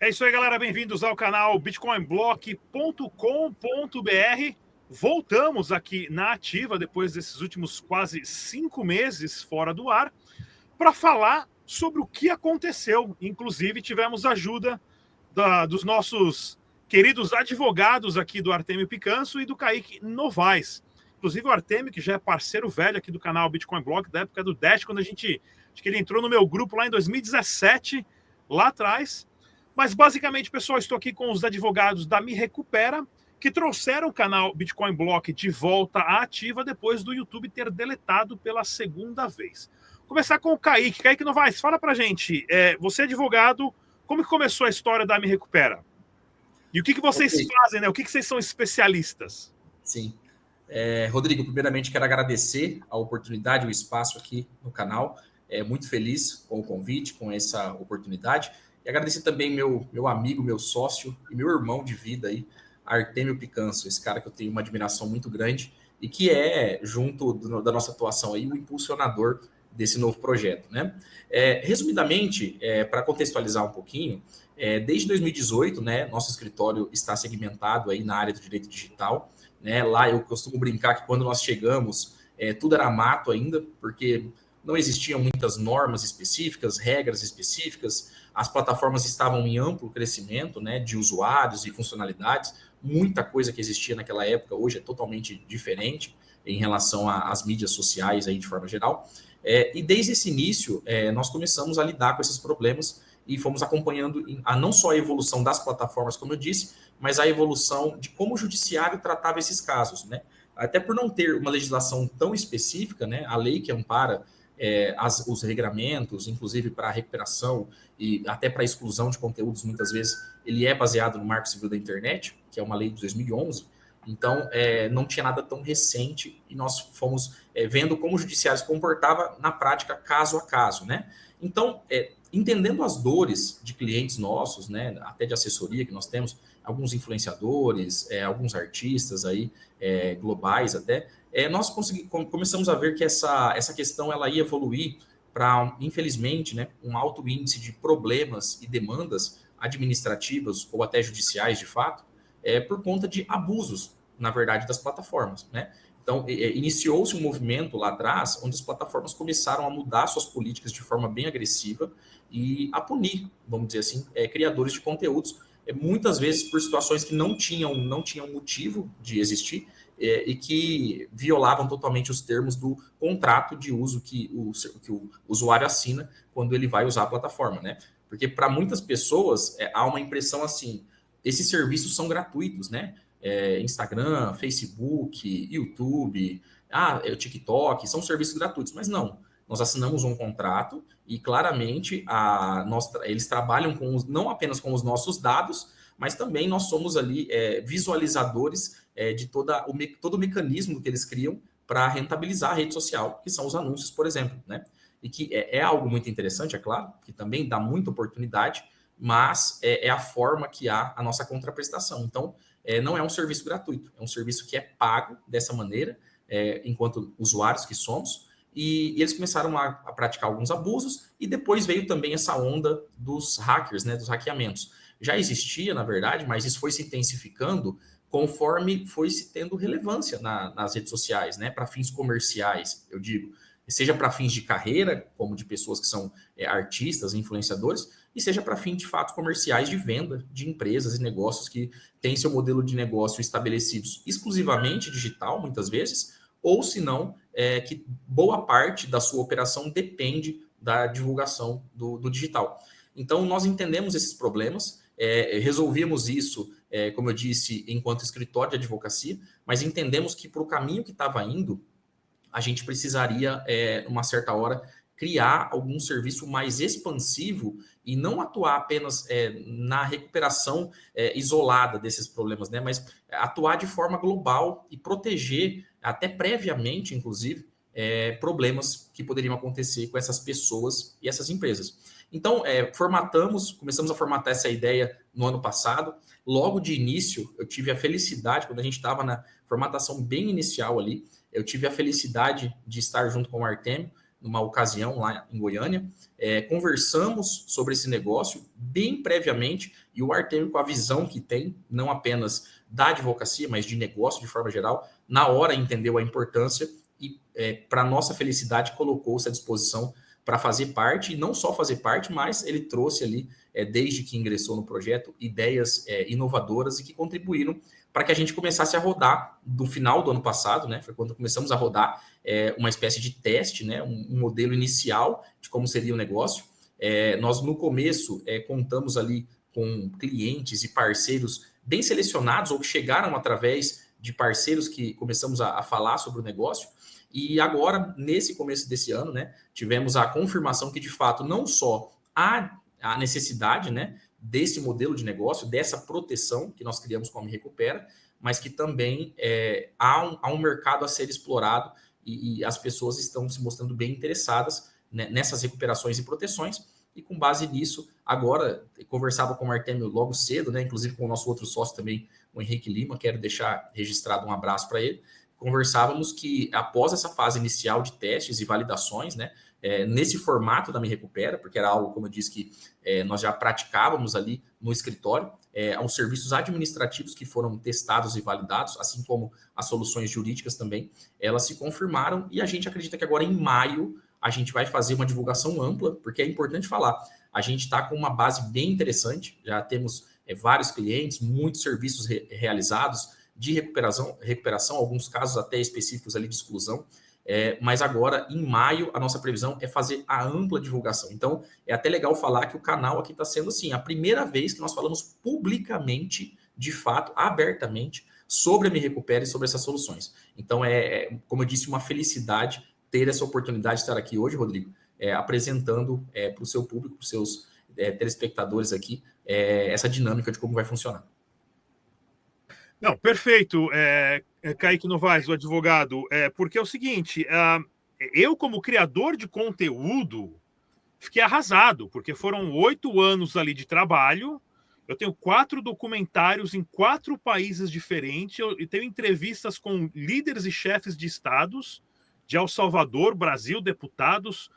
É isso aí, galera. Bem-vindos ao canal bitcoinblock.com.br. Voltamos aqui na ativa depois desses últimos quase 5 meses fora do ar para falar sobre o que aconteceu. Inclusive, tivemos ajuda dos nossos queridos advogados aqui do Artemio Picanso e do Kaique Novaes. Inclusive o Artemio, que já é parceiro velho aqui do canal Bitcoin Block, da época do Dash, quando acho que ele entrou no meu grupo lá em 2017, lá atrás. Mas basicamente, pessoal, estou aqui com os advogados da Me Recupera, que trouxeram o canal Bitcoin Block de volta à ativa depois do YouTube ter deletado pela segunda vez. Vou começar com o Kaique. Kaique Novaes, fala pra gente, você é advogado, como que começou a história da Me Recupera? E o que vocês fazem, né? O que vocês são especialistas? Sim. Rodrigo, primeiramente quero agradecer a oportunidade, o espaço aqui no canal. Muito feliz com o convite, com essa oportunidade. E agradecer também meu amigo, meu sócio e meu irmão de vida aí, Artemio Picanso, esse cara que eu tenho uma admiração muito grande e que é, junto da nossa atuação aí, o impulsionador desse novo projeto, né? Resumidamente, para contextualizar um pouquinho, desde 2018, né, nosso escritório está segmentado aí na área do direito digital, né? Lá eu costumo brincar que quando nós chegamos, tudo era mato ainda, porque não existiam muitas normas específicas, regras específicas, as plataformas estavam em amplo crescimento, né, de usuários e funcionalidades, muita coisa que existia naquela época hoje é totalmente diferente em relação às mídias sociais aí de forma geral. E desde esse início, nós começamos a lidar com esses problemas e fomos acompanhando não só a evolução das plataformas, como eu disse, mas a evolução de como o judiciário tratava esses casos, né? Até por não ter uma legislação tão específica, né? A lei que ampara os regramentos, inclusive para a recuperação e até para a exclusão de conteúdos, muitas vezes, ele é baseado no Marco Civil da Internet, que é uma lei de 2011. Então, não tinha nada tão recente e nós fomos vendo como o judiciário se comportava na prática, caso a caso, né? Então, entendendo as dores de clientes nossos, né, até de assessoria que nós temos, alguns influenciadores, alguns artistas aí, globais até, nós começamos a ver que essa questão ela ia evoluir para, infelizmente, né, um alto índice de problemas e demandas administrativas ou até judiciais, de fato, por conta de abusos, na verdade, das plataformas, né? Então, iniciou-se um movimento lá atrás, onde as plataformas começaram a mudar suas políticas de forma bem agressiva e a punir, vamos dizer assim, criadores de conteúdos, muitas vezes por situações que não tinham motivo de existir, e que violavam totalmente os termos do contrato de uso que o usuário assina quando ele vai usar a plataforma, né? Porque para muitas pessoas há uma impressão assim, esses serviços são gratuitos, né? Instagram, Facebook, YouTube, o TikTok, são serviços gratuitos, mas não. Nós assinamos um contrato e claramente eles trabalham não apenas com os nossos dados, mas também nós somos ali visualizadores de todo o mecanismo que eles criam para rentabilizar a rede social, que são os anúncios, por exemplo, né? E que é algo muito interessante, é claro, que também dá muita oportunidade, mas é a forma que há a nossa contraprestação. Então, não é um serviço gratuito, é um serviço que é pago dessa maneira, enquanto usuários que somos, e eles começaram a praticar alguns abusos, e depois veio também essa onda dos hackers, né, dos hackeamentos. Já existia, na verdade, mas isso foi se intensificando conforme foi se tendo relevância nas redes sociais, né, para fins comerciais, eu digo, seja para fins de carreira, como de pessoas que são artistas, influenciadores, e seja para fins de fato comerciais de venda de empresas e negócios que têm seu modelo de negócio estabelecidos exclusivamente digital, muitas vezes, ou se não, que boa parte da sua operação depende da divulgação do digital. Então, nós entendemos esses problemas, resolvemos isso, como eu disse, enquanto escritório de advocacia, mas entendemos que para o caminho que estava indo, a gente precisaria, uma certa hora, criar algum serviço mais expansivo e não atuar apenas na recuperação isolada desses problemas, né? Mas atuar de forma global e proteger, até previamente, inclusive, problemas que poderiam acontecer com essas pessoas e essas empresas. Então, começamos a formatar essa ideia no ano passado. Logo de início, eu tive a felicidade, quando a gente estava na formatação bem inicial ali, eu tive a felicidade de estar junto com o Artemio, numa ocasião lá em Goiânia, conversamos sobre esse negócio bem previamente, e o Artemio, com a visão que tem, não apenas da advocacia, mas de negócio de forma geral, na hora entendeu a importância e, para nossa felicidade, colocou-se à disposição para fazer parte, e não só fazer parte, mas ele trouxe ali, desde que ingressou no projeto, ideias inovadoras e que contribuíram para que a gente começasse a rodar do final do ano passado, né? Foi quando começamos a rodar uma espécie de teste, né? Um modelo inicial de como seria o negócio. Nós, no começo, contamos ali com clientes e parceiros bem selecionados, ou que chegaram através de parceiros que começamos a falar sobre o negócio. E agora, nesse começo desse ano, né, tivemos a confirmação que, de fato, não só há a necessidade, né, desse modelo de negócio, dessa proteção que nós criamos com a Me Recupera, mas que também há um mercado a ser explorado e as pessoas estão se mostrando bem interessadas, né, nessas recuperações e proteções. E com base nisso, agora, conversava com o Artemio logo cedo, né, inclusive com o nosso outro sócio também, o Henrique Lima, quero deixar registrado um abraço para ele. Conversávamos que após essa fase inicial de testes e validações, né, nesse formato da Me Recupera, porque era algo, como eu disse, que nós já praticávamos ali no escritório, aos serviços administrativos que foram testados e validados, assim como as soluções jurídicas também, elas se confirmaram, e a gente acredita que agora em maio a gente vai fazer uma divulgação ampla, porque é importante falar, a gente está com uma base bem interessante, já temos vários clientes, muitos serviços realizados, de recuperação, alguns casos até específicos ali de exclusão, mas agora, em maio, a nossa previsão é fazer a ampla divulgação. Então, é até legal falar que o canal aqui está sendo, assim, a primeira vez que nós falamos publicamente, de fato, abertamente, sobre a Me Recupera e sobre essas soluções. Então, como eu disse, uma felicidade ter essa oportunidade de estar aqui hoje, Rodrigo, apresentando para o seu público, para os seus telespectadores aqui, essa dinâmica de como vai funcionar. Não, perfeito, Kaique Novaes, o advogado, porque é o seguinte, eu como criador de conteúdo fiquei arrasado, porque foram 8 anos ali de trabalho, eu tenho 4 documentários em 4 países diferentes, eu tenho entrevistas com líderes e chefes de estados, de El Salvador, Brasil, deputados,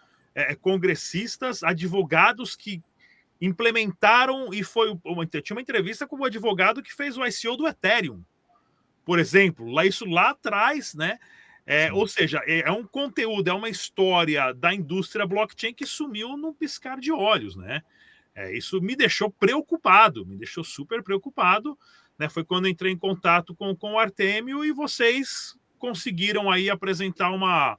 congressistas, advogados que implementaram, e tinha uma entrevista com o advogado que fez o ICO do Ethereum, por exemplo, lá atrás, né? Ou seja, é um conteúdo, é uma história da indústria blockchain que sumiu num piscar de olhos, né? Isso me deixou preocupado, me deixou super preocupado, né? Foi quando entrei em contato com o Artemio e vocês conseguiram aí apresentar uma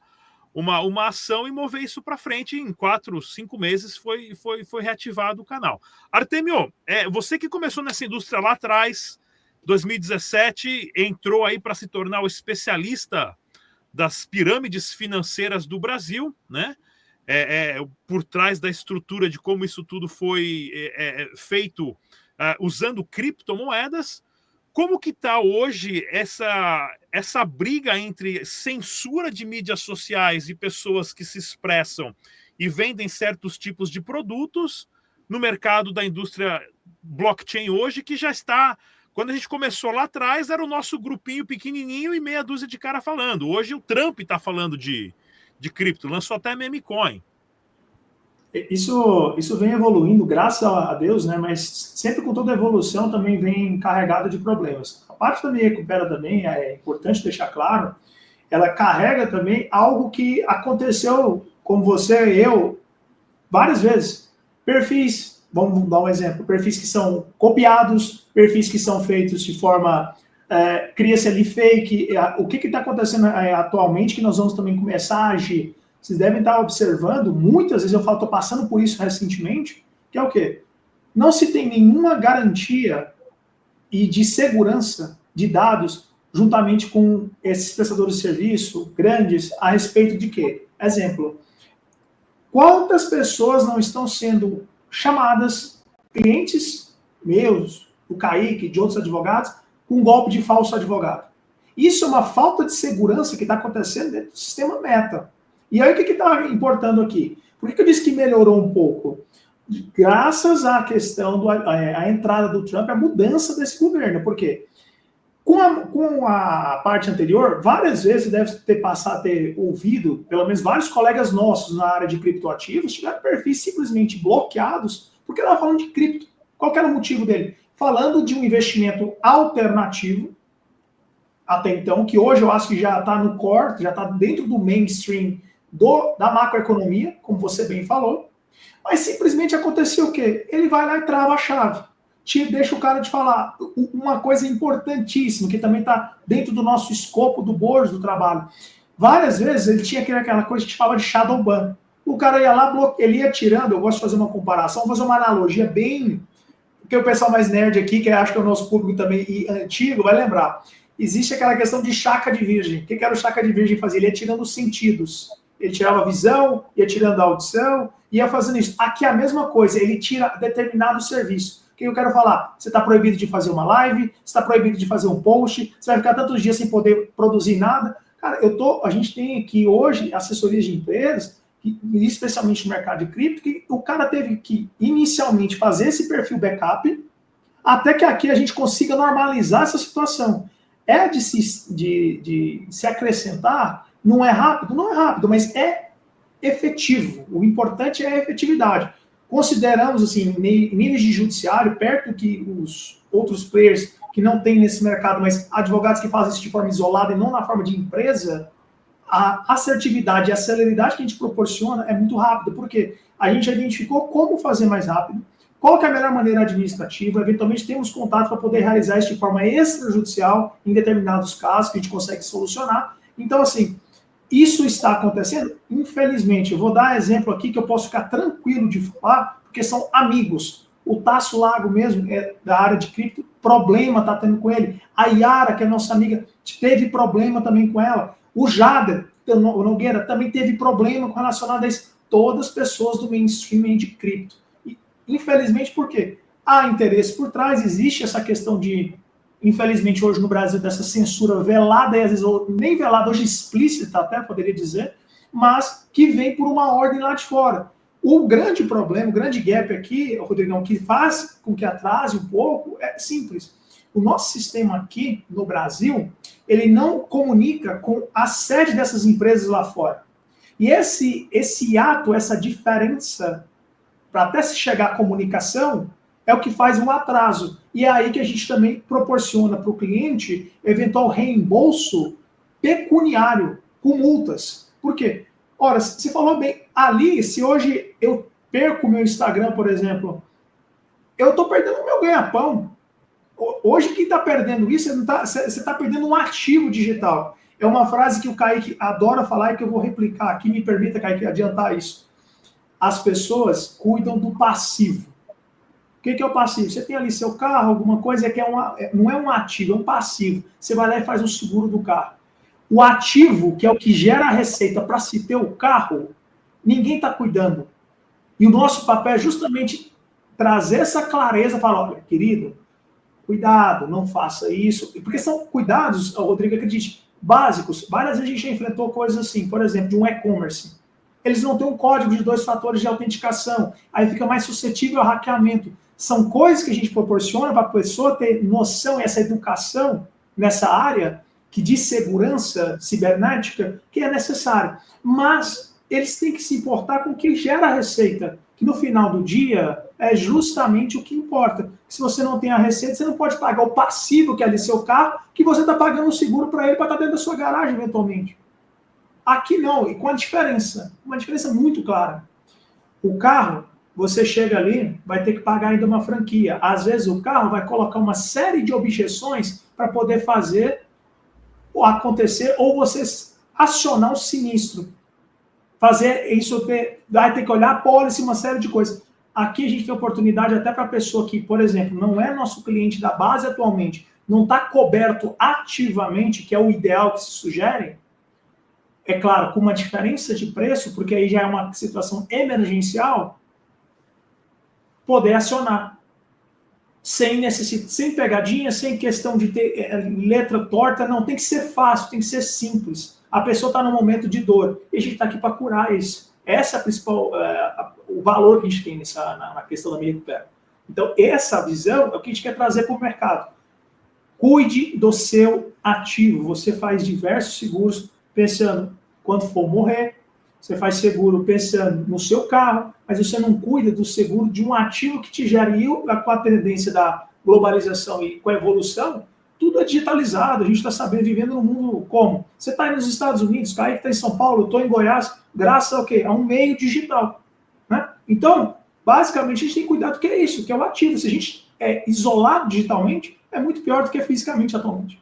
ação e mover isso para frente. Em 4, 5 meses foi reativado o canal. Artemio, você que começou nessa indústria lá atrás, 2017, entrou aí para se tornar o especialista das pirâmides financeiras do Brasil, né? Por trás da estrutura de como isso tudo foi feito usando criptomoedas. Como que está hoje essa briga entre censura de mídias sociais e pessoas que se expressam e vendem certos tipos de produtos no mercado da indústria blockchain hoje, que já está... Quando a gente começou lá atrás, era o nosso grupinho pequenininho e meia dúzia de cara falando. Hoje o Trump está falando de cripto, lançou até meme coin. Isso vem evoluindo, graças a Deus, né? Mas sempre com toda evolução também vem carregado de problemas. A parte da Me Recupera também, é importante deixar claro, ela carrega também algo que aconteceu com você e eu várias vezes. Perfis, vamos dar um exemplo, perfis que são copiados, perfis que são feitos de forma... cria-se ali fake. O que está acontecendo atualmente que nós vamos também começar a agir? Vocês devem estar observando, muitas vezes eu falo, estou passando por isso recentemente, que é o quê? Não se tem nenhuma garantia e de segurança de dados juntamente com esses prestadores de serviço grandes a respeito de quê? Exemplo, quantas pessoas não estão sendo chamadas, clientes meus, do Kaique, de outros advogados, com um golpe de falso advogado? Isso é uma falta de segurança que está acontecendo dentro do sistema Meta. E aí, o que está importando aqui? Por que eu disse que melhorou um pouco? Graças à questão da entrada do Trump, a mudança desse governo. Por quê? Com a parte anterior, várias vezes deve ter ouvido, pelo menos vários colegas nossos na área de criptoativos tiveram perfis simplesmente bloqueados porque estavam falando de cripto. Qual era o motivo dele? Falando de um investimento alternativo, até então, que hoje eu acho que já está no core, já está dentro do mainstream da macroeconomia, como você bem falou, mas simplesmente aconteceu o quê? Ele vai lá e trava a chave. Deixa o cara de falar uma coisa importantíssima, que também está dentro do nosso escopo do board do trabalho. Várias vezes ele tinha aquela coisa que a gente fala de shadow ban. O cara ia lá, ele ia tirando, eu gosto de fazer uma comparação, vou fazer uma analogia bem... Porque o pessoal mais nerd aqui, que acho que é o nosso público também e antigo, vai lembrar. Existe aquela questão de chaca de virgem. O que era o chaca de virgem fazer? Ele ia tirando os sentidos. Ele tirava a visão, ia tirando a audição, ia fazendo isso. Aqui é a mesma coisa, ele tira determinado serviço. O que eu quero falar? Você está proibido de fazer uma live, você está proibido de fazer um post, você vai ficar tantos dias sem poder produzir nada. Cara, a gente tem aqui hoje assessorias de empresas, especialmente no mercado de cripto, que o cara teve que inicialmente fazer esse perfil backup, até que aqui a gente consiga normalizar essa situação. De se acrescentar, não é rápido, mas é efetivo. O importante é a efetividade. Consideramos, assim, níveis de judiciário, perto que os outros players que não tem nesse mercado, mas advogados que fazem isso de forma isolada e não na forma de empresa, a assertividade e a celeridade que a gente proporciona é muito rápida, porque a gente identificou como fazer mais rápido, qual que é a melhor maneira administrativa, eventualmente temos contato para poder realizar isso de forma extrajudicial em determinados casos que a gente consegue solucionar. Então, assim, isso está acontecendo? Infelizmente. Eu vou dar exemplo aqui que eu posso ficar tranquilo de falar, porque são amigos. O Tasso Lago mesmo, é da área de cripto, problema está tendo com ele. A Yara, que é nossa amiga, teve problema também com ela. O Jader, o Nogueira, também teve problema relacionado a isso. Todas as pessoas do mainstream de cripto. E, infelizmente, por quê? Há interesse por trás, existe essa questão de, infelizmente, hoje no Brasil, dessa censura velada, e às vezes nem velada, hoje explícita até, poderia dizer, mas que vem por uma ordem lá de fora. O grande problema, o grande gap aqui, Rodrigão, que faz com que atrase um pouco, é simples. O nosso sistema aqui no Brasil, ele não comunica com a sede dessas empresas lá fora. E esse ato, essa diferença, para até se chegar à comunicação, é o que faz um atraso. E é aí que a gente também proporciona para o cliente eventual reembolso pecuniário, com multas. Por quê? Ora, você falou bem, ali, se hoje eu perco o meu Instagram, por exemplo, eu estou perdendo o meu ganha-pão. Hoje, quem está perdendo isso, você está perdendo um ativo digital. É uma frase que o Kaique adora falar e que eu vou replicar aqui. Me permita, Kaique, adiantar isso. As pessoas cuidam do passivo. O que é o passivo? Você tem ali seu carro, alguma coisa que não é um ativo, é um passivo. Você vai lá e faz um seguro do carro. O ativo, que é o que gera a receita para se ter o carro, ninguém está cuidando. E o nosso papel é justamente trazer essa clareza para, olha, querido, cuidado, não faça isso. Porque são cuidados, Rodrigo, acredite, básicos. Várias vezes a gente já enfrentou coisas assim, por exemplo, de um e-commerce. Eles não têm um código de 2 fatores de autenticação, aí fica mais suscetível ao hackeamento. São coisas que a gente proporciona para a pessoa ter noção e essa educação nessa área que de segurança cibernética que é necessário. Mas eles têm que se importar com o que gera a receita, que no final do dia é justamente o que importa. Se você não tem a receita, você não pode pagar o passivo, que é ali seu carro, que você está pagando o seguro para ele para estar dentro da sua garagem, eventualmente. Aqui não, e com uma diferença muito clara. O carro, você chega ali, vai ter que pagar ainda uma franquia. Às vezes o carro vai colocar uma série de objeções para poder fazer ou acontecer, ou você acionar o sinistro. Fazer isso, vai ter que olhar a pólice, uma série de coisas. Aqui a gente tem oportunidade até para a pessoa que, por exemplo, não é nosso cliente da base atualmente, não está coberto ativamente, que é o ideal que se sugere, é claro, com uma diferença de preço, porque aí já é uma situação emergencial, poder acionar. Sem pegadinha, sem questão de ter letra torta, não, tem que ser fácil, tem que ser simples. A pessoa está num momento de dor, e a gente está aqui para curar isso. Essa é a principal, o valor que a gente tem na questão da Me Recupera. Então, essa visão é o que a gente quer trazer para o mercado. Cuide do seu ativo. Você faz diversos seguros pensando quando for morrer, você faz seguro pensando no seu carro, mas você não cuida do seguro de um ativo que te gera. E com a tendência da globalização e com a evolução, tudo é digitalizado. A gente está sabendo, vivendo no mundo como? Você está aí nos Estados Unidos, Kaique está em São Paulo, eu estou em Goiás, graças ao quê? A um meio digital. Né? Então, basicamente, a gente tem que cuidar do que é isso, que é o ativo. Se a gente é isolado digitalmente, é muito pior do que fisicamente atualmente.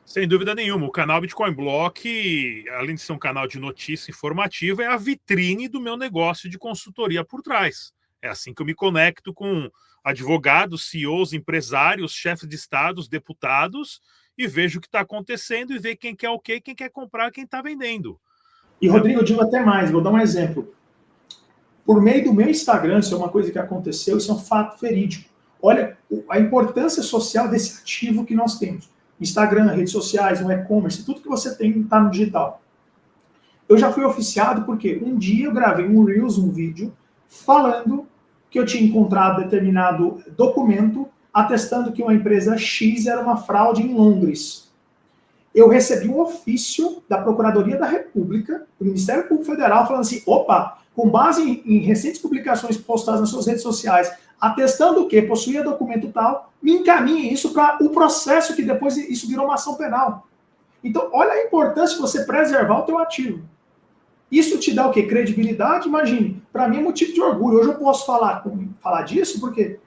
Sem dúvida nenhuma. O canal Bitcoin Block, além de ser um canal de notícia informativa, é a vitrine do meu negócio de consultoria por trás. É assim que eu me conecto com advogados, CEOs, empresários, chefes de estados, deputados, e vejo o que está acontecendo e ver quem quer o quê, quem quer comprar, quem está vendendo. E, Rodrigo, eu digo até mais, vou dar um exemplo. Por meio do meu Instagram, isso é uma coisa que aconteceu, isso é um fato verídico. Olha a importância social desse ativo que nós temos. Instagram, redes sociais, no e-commerce, tudo que você tem está no digital. Eu já fui oficiado porque um dia eu gravei um Reels, um vídeo, falando que eu tinha encontrado determinado documento atestando que uma empresa X era uma fraude em Londres. Eu recebi um ofício da Procuradoria da República, do Ministério Público Federal, falando assim, opa, com base em recentes publicações postadas nas suas redes sociais, atestando que possuía documento tal, me encaminhe isso para o processo que depois isso virou uma ação penal. Então, olha a importância de você preservar o teu ativo. Isso te dá o quê? Credibilidade? Imagine, para mim é motivo de orgulho. Hoje eu posso falar disso porque,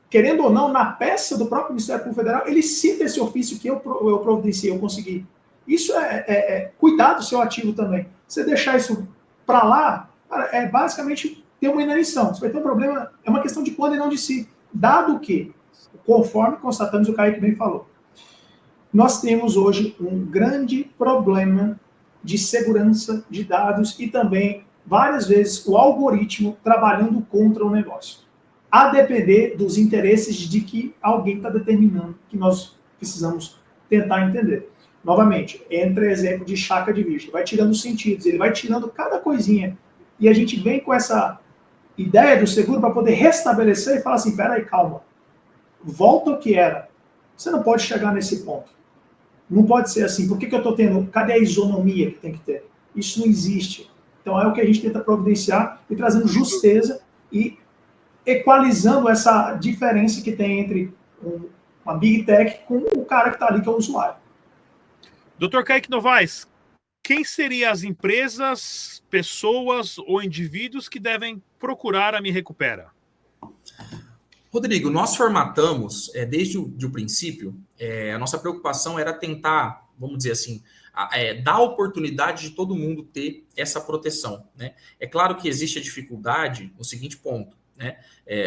querendo ou não, na peça do próprio Ministério Público Federal, ele cita esse ofício que eu providenciei, eu consegui. Isso é cuidar do seu ativo também. Você deixar isso para lá, cara, é basicamente ter uma inanição. Você vai ter um problema, é uma questão de quando e não de si. Dado que, conforme constatamos, o Kaique bem falou, nós temos hoje um grande problema de segurança de dados e também, várias vezes, o algoritmo trabalhando contra o negócio. A depender dos interesses de que alguém está determinando que nós precisamos tentar entender. Novamente, entra exemplo de chaca de virgem. Vai tirando os sentidos, ele vai tirando cada coisinha. E a gente vem com essa ideia do seguro para poder restabelecer e falar assim, peraí, calma. Volta ao que era. Você não pode chegar nesse ponto. Não pode ser assim. Por que eu estou tendo... Cadê a isonomia que tem que ter? Isso não existe. Então é o que a gente tenta providenciar e trazendo justeza e equalizando essa diferença que tem entre uma Big Tech com o cara que está ali, que é o usuário. Dr. Kaique Novaes, quem seriam as empresas, pessoas ou indivíduos que devem procurar a Me Recupera? Rodrigo, nós formatamos, desde o princípio, a nossa preocupação era tentar, vamos dizer assim, dar a oportunidade de todo mundo ter essa proteção. Né? É claro que existe a dificuldade no seguinte ponto, né?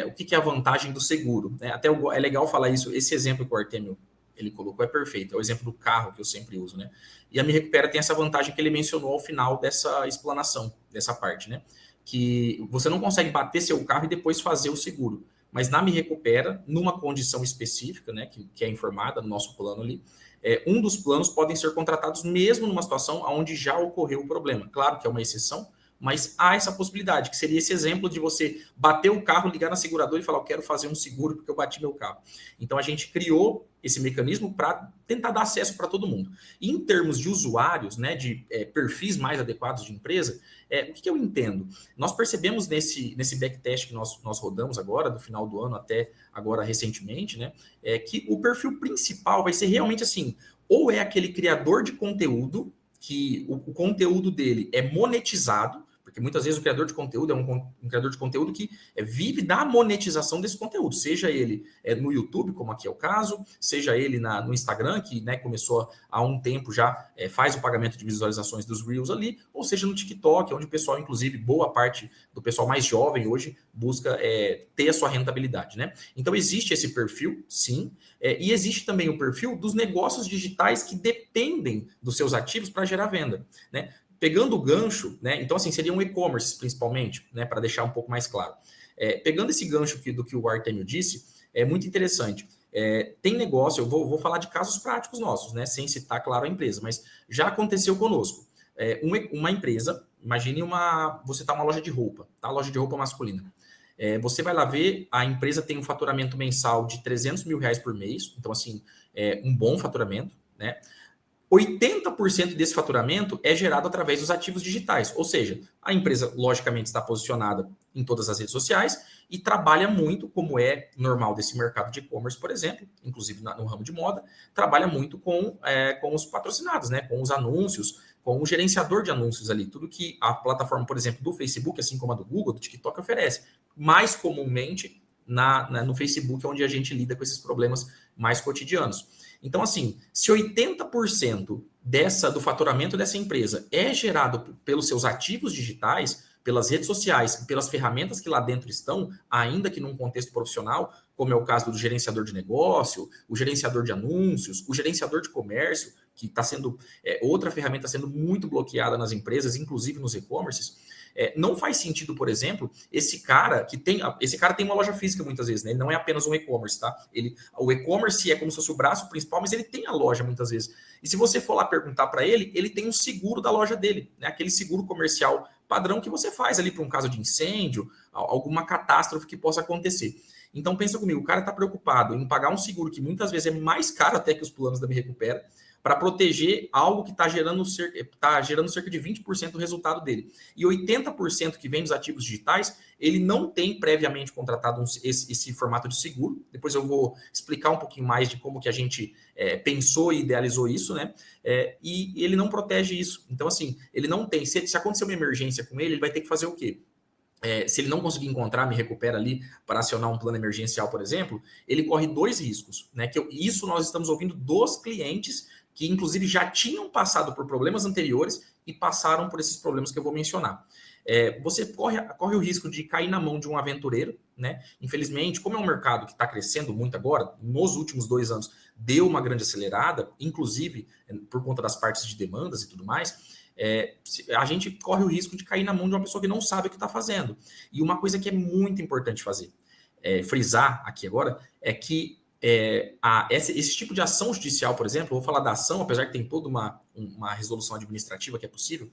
O que é a vantagem do seguro? Né? Até é legal falar isso, esse exemplo que o Artemio ele colocou é perfeito, é o exemplo do carro que eu sempre uso. Né? E a Me Recupera tem essa vantagem que ele mencionou ao final dessa explanação, dessa parte, né? Que você não consegue bater seu carro e depois fazer o seguro. Mas na Me Recupera, numa condição específica, né, que é informada no nosso plano ali, um dos planos podem ser contratados mesmo numa situação onde já ocorreu o problema. Claro que é uma exceção, mas há essa possibilidade, que seria esse exemplo de você bater o carro, ligar na seguradora e falar, eu quero fazer um seguro porque eu bati meu carro. Então a gente criou esse mecanismo para tentar dar acesso para todo mundo. E em termos de usuários, né, de perfis mais adequados de empresa, o que eu entendo? Nós percebemos nesse backtest que nós rodamos agora, do final do ano até agora recentemente, né, que o perfil principal vai ser realmente assim, ou é aquele criador de conteúdo, que o conteúdo dele é monetizado, porque muitas vezes o criador de conteúdo é um criador de conteúdo que vive da monetização desse conteúdo, seja ele no YouTube, como aqui é o caso, seja ele no Instagram, que, né, começou há um tempo já, faz o pagamento de visualizações dos Reels ali, ou seja no TikTok, onde o pessoal, inclusive, boa parte do pessoal mais jovem hoje busca ter a sua rentabilidade. Né? Então existe esse perfil, sim, e existe também o perfil dos negócios digitais que dependem dos seus ativos para gerar venda. Né? Pegando o gancho, né? Então, assim, seria um e-commerce, principalmente, né? Para deixar um pouco mais claro. Pegando esse gancho do que o Artemio disse, é muito interessante. Tem negócio, eu vou falar de casos práticos nossos, né? Sem citar, claro, a empresa, mas já aconteceu conosco. Uma empresa, imagine você está uma loja de roupa, tá? Loja de roupa masculina. você vai lá ver, a empresa tem um faturamento mensal de R$300 mil por mês, então, assim, um bom faturamento, né? 80% desse faturamento é gerado através dos ativos digitais, ou seja, a empresa, logicamente, está posicionada em todas as redes sociais e trabalha muito, como é normal desse mercado de e-commerce, por exemplo, inclusive no ramo de moda, trabalha muito com os patrocinados, né? Com os anúncios, com o gerenciador de anúncios ali, tudo que a plataforma, por exemplo, do Facebook, assim como a do Google, do TikTok, oferece. Mais comumente no Facebook, onde a gente lida com esses problemas mais cotidianos. Então, assim, se 80% do faturamento dessa empresa é gerado pelos seus ativos digitais, pelas redes sociais, pelas ferramentas que lá dentro estão, ainda que num contexto profissional, como é o caso do gerenciador de negócio, o gerenciador de anúncios, o gerenciador de comércio, que está sendo outra ferramenta sendo muito bloqueada nas empresas, inclusive nos e-commerces. Não faz sentido, por exemplo, esse cara tem uma loja física muitas vezes, né? Ele não é apenas um e-commerce, tá? O e-commerce é como se fosse o braço principal, mas ele tem a loja muitas vezes. E se você for lá perguntar para ele tem um seguro da loja dele, né? Aquele seguro comercial padrão que você faz ali para um caso de incêndio, alguma catástrofe que possa acontecer. Então pensa comigo, o cara está preocupado em pagar um seguro que muitas vezes é mais caro até que os planos da Me Recupera, para proteger algo que está gerando cerca de 20% do resultado dele. E 80% que vem dos ativos digitais, ele não tem previamente contratado esse formato de seguro. Depois eu vou explicar um pouquinho mais de como que a gente pensou e idealizou isso, né? E ele não protege isso. Então, assim, ele não tem... Se acontecer uma emergência com ele vai ter que fazer o quê? Se ele não conseguir encontrar, Me Recupera ali para acionar um plano emergencial, por exemplo, ele corre 2 riscos, né? Isso nós estamos ouvindo dos clientes que inclusive já tinham passado por problemas anteriores e passaram por esses problemas que eu vou mencionar. Você corre o risco de cair na mão de um aventureiro, né? Infelizmente, como é um mercado que está crescendo muito agora, nos últimos 2 anos deu uma grande acelerada, inclusive por conta das partes de demandas e tudo mais, a gente corre o risco de cair na mão de uma pessoa que não sabe o que está fazendo. E uma coisa que é muito importante fazer, frisar aqui agora, é que esse tipo de ação judicial, por exemplo, eu vou falar da ação, apesar que tem toda uma resolução administrativa que é possível,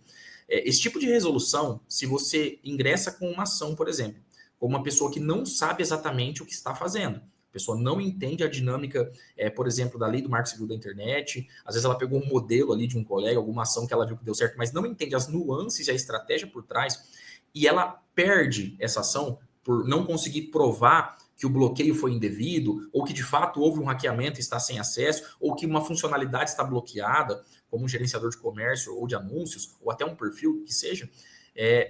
esse tipo de resolução, se você ingressa com uma ação, por exemplo, com uma pessoa que não sabe exatamente o que está fazendo, a pessoa não entende a dinâmica, por exemplo, da lei do Marco Civil da internet, às vezes ela pegou um modelo ali de um colega, alguma ação que ela viu que deu certo, mas não entende as nuances e a estratégia por trás, e ela perde essa ação por não conseguir provar que o bloqueio foi indevido, ou que de fato houve um hackeamento e está sem acesso, ou que uma funcionalidade está bloqueada, como um gerenciador de comércio ou de anúncios, ou até um perfil que seja,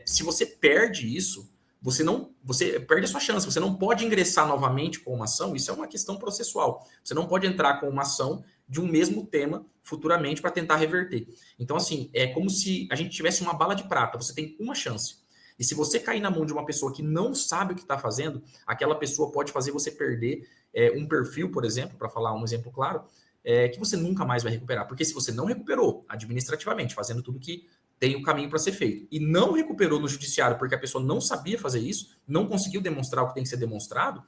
se você perde isso, você perde a sua chance, você não pode ingressar novamente com uma ação, isso é uma questão processual. Você não pode entrar com uma ação de um mesmo tema futuramente para tentar reverter. Então, assim, é como se a gente tivesse uma bala de prata, você tem uma chance. E se você cair na mão de uma pessoa que não sabe o que está fazendo, aquela pessoa pode fazer você perder um perfil, por exemplo, para falar um exemplo claro, que você nunca mais vai recuperar. Porque se você não recuperou administrativamente, fazendo tudo que tem o caminho para ser feito, e não recuperou no judiciário porque a pessoa não sabia fazer isso, não conseguiu demonstrar o que tem que ser demonstrado,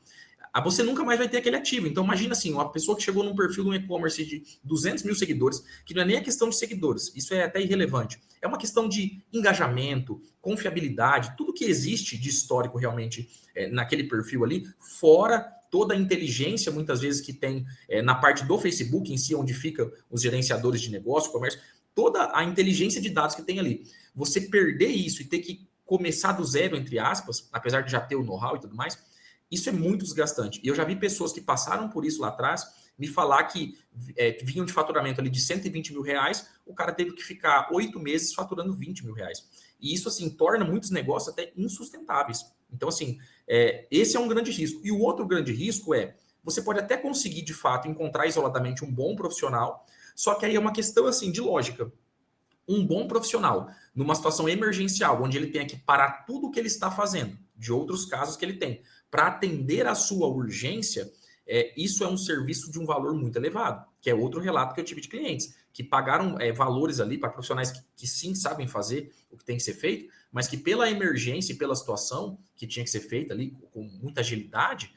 você nunca mais vai ter aquele ativo. Então, imagina assim, uma pessoa que chegou num perfil de um e-commerce de 200 mil seguidores, que não é nem a questão de seguidores, isso é até irrelevante. É uma questão de engajamento, confiabilidade, tudo que existe de histórico realmente naquele perfil ali, fora toda a inteligência, muitas vezes, que tem na parte do Facebook em si, onde ficam os gerenciadores de negócio, comércio, toda a inteligência de dados que tem ali. Você perder isso e ter que começar do zero, entre aspas, apesar de já ter o know-how e tudo mais, isso é muito desgastante. E eu já vi pessoas que passaram por isso lá atrás me falar que vinham de faturamento ali de 120 mil reais, o cara teve que ficar 8 meses faturando 20 mil reais. E isso, assim, torna muitos negócios até insustentáveis. Então, assim, esse é um grande risco. E o outro grande risco você pode até conseguir, de fato, encontrar isoladamente um bom profissional, só que aí é uma questão, assim, de lógica. Um bom profissional, numa situação emergencial, onde ele tenha que parar tudo o que ele está fazendo, de outros casos que ele tem, para atender a sua urgência, isso é um serviço de um valor muito elevado, que é outro relato que eu tive de clientes, que pagaram valores ali para profissionais que sim sabem fazer o que tem que ser feito, mas que pela emergência e pela situação que tinha que ser feita ali com muita agilidade,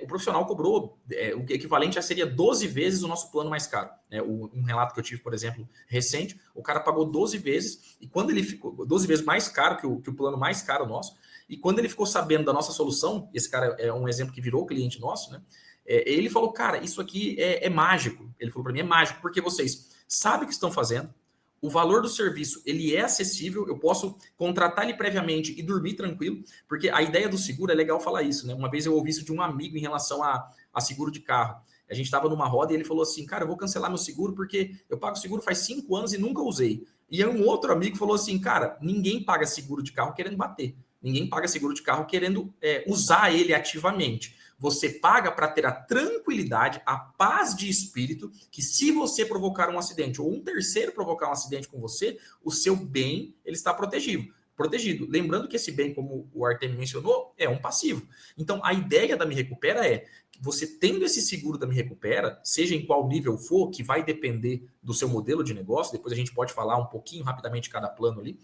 o profissional cobrou o equivalente seria 12 vezes o nosso plano mais caro. Um relato que eu tive, por exemplo, recente, o cara pagou 12 vezes, e quando ele ficou 12 vezes mais caro que o plano mais caro nosso, E quando ele ficou sabendo da nossa solução, esse cara é um exemplo que virou cliente nosso, né? Ele falou, cara, isso aqui é mágico. Ele falou para mim, é mágico, porque vocês sabem o que estão fazendo, o valor do serviço ele é acessível, eu posso contratar ele previamente e dormir tranquilo, porque a ideia do seguro é legal falar isso, né? Uma vez eu ouvi isso de um amigo em relação a seguro de carro. A gente estava numa roda e ele falou assim, cara, eu vou cancelar meu seguro porque eu pago seguro faz 5 anos e nunca usei. E aí um outro amigo falou assim, cara, ninguém paga seguro de carro querendo bater. Ninguém paga seguro de carro querendo usar ele ativamente. Você paga para ter a tranquilidade, a paz de espírito, que se você provocar um acidente ou um terceiro provocar um acidente com você, o seu bem ele está protegido. Lembrando que esse bem, como o Artemio mencionou, é um passivo. Então, a ideia da Me Recupera é que você tendo esse seguro da Me Recupera, seja em qual nível for, que vai depender do seu modelo de negócio, depois a gente pode falar um pouquinho rapidamente de cada plano ali,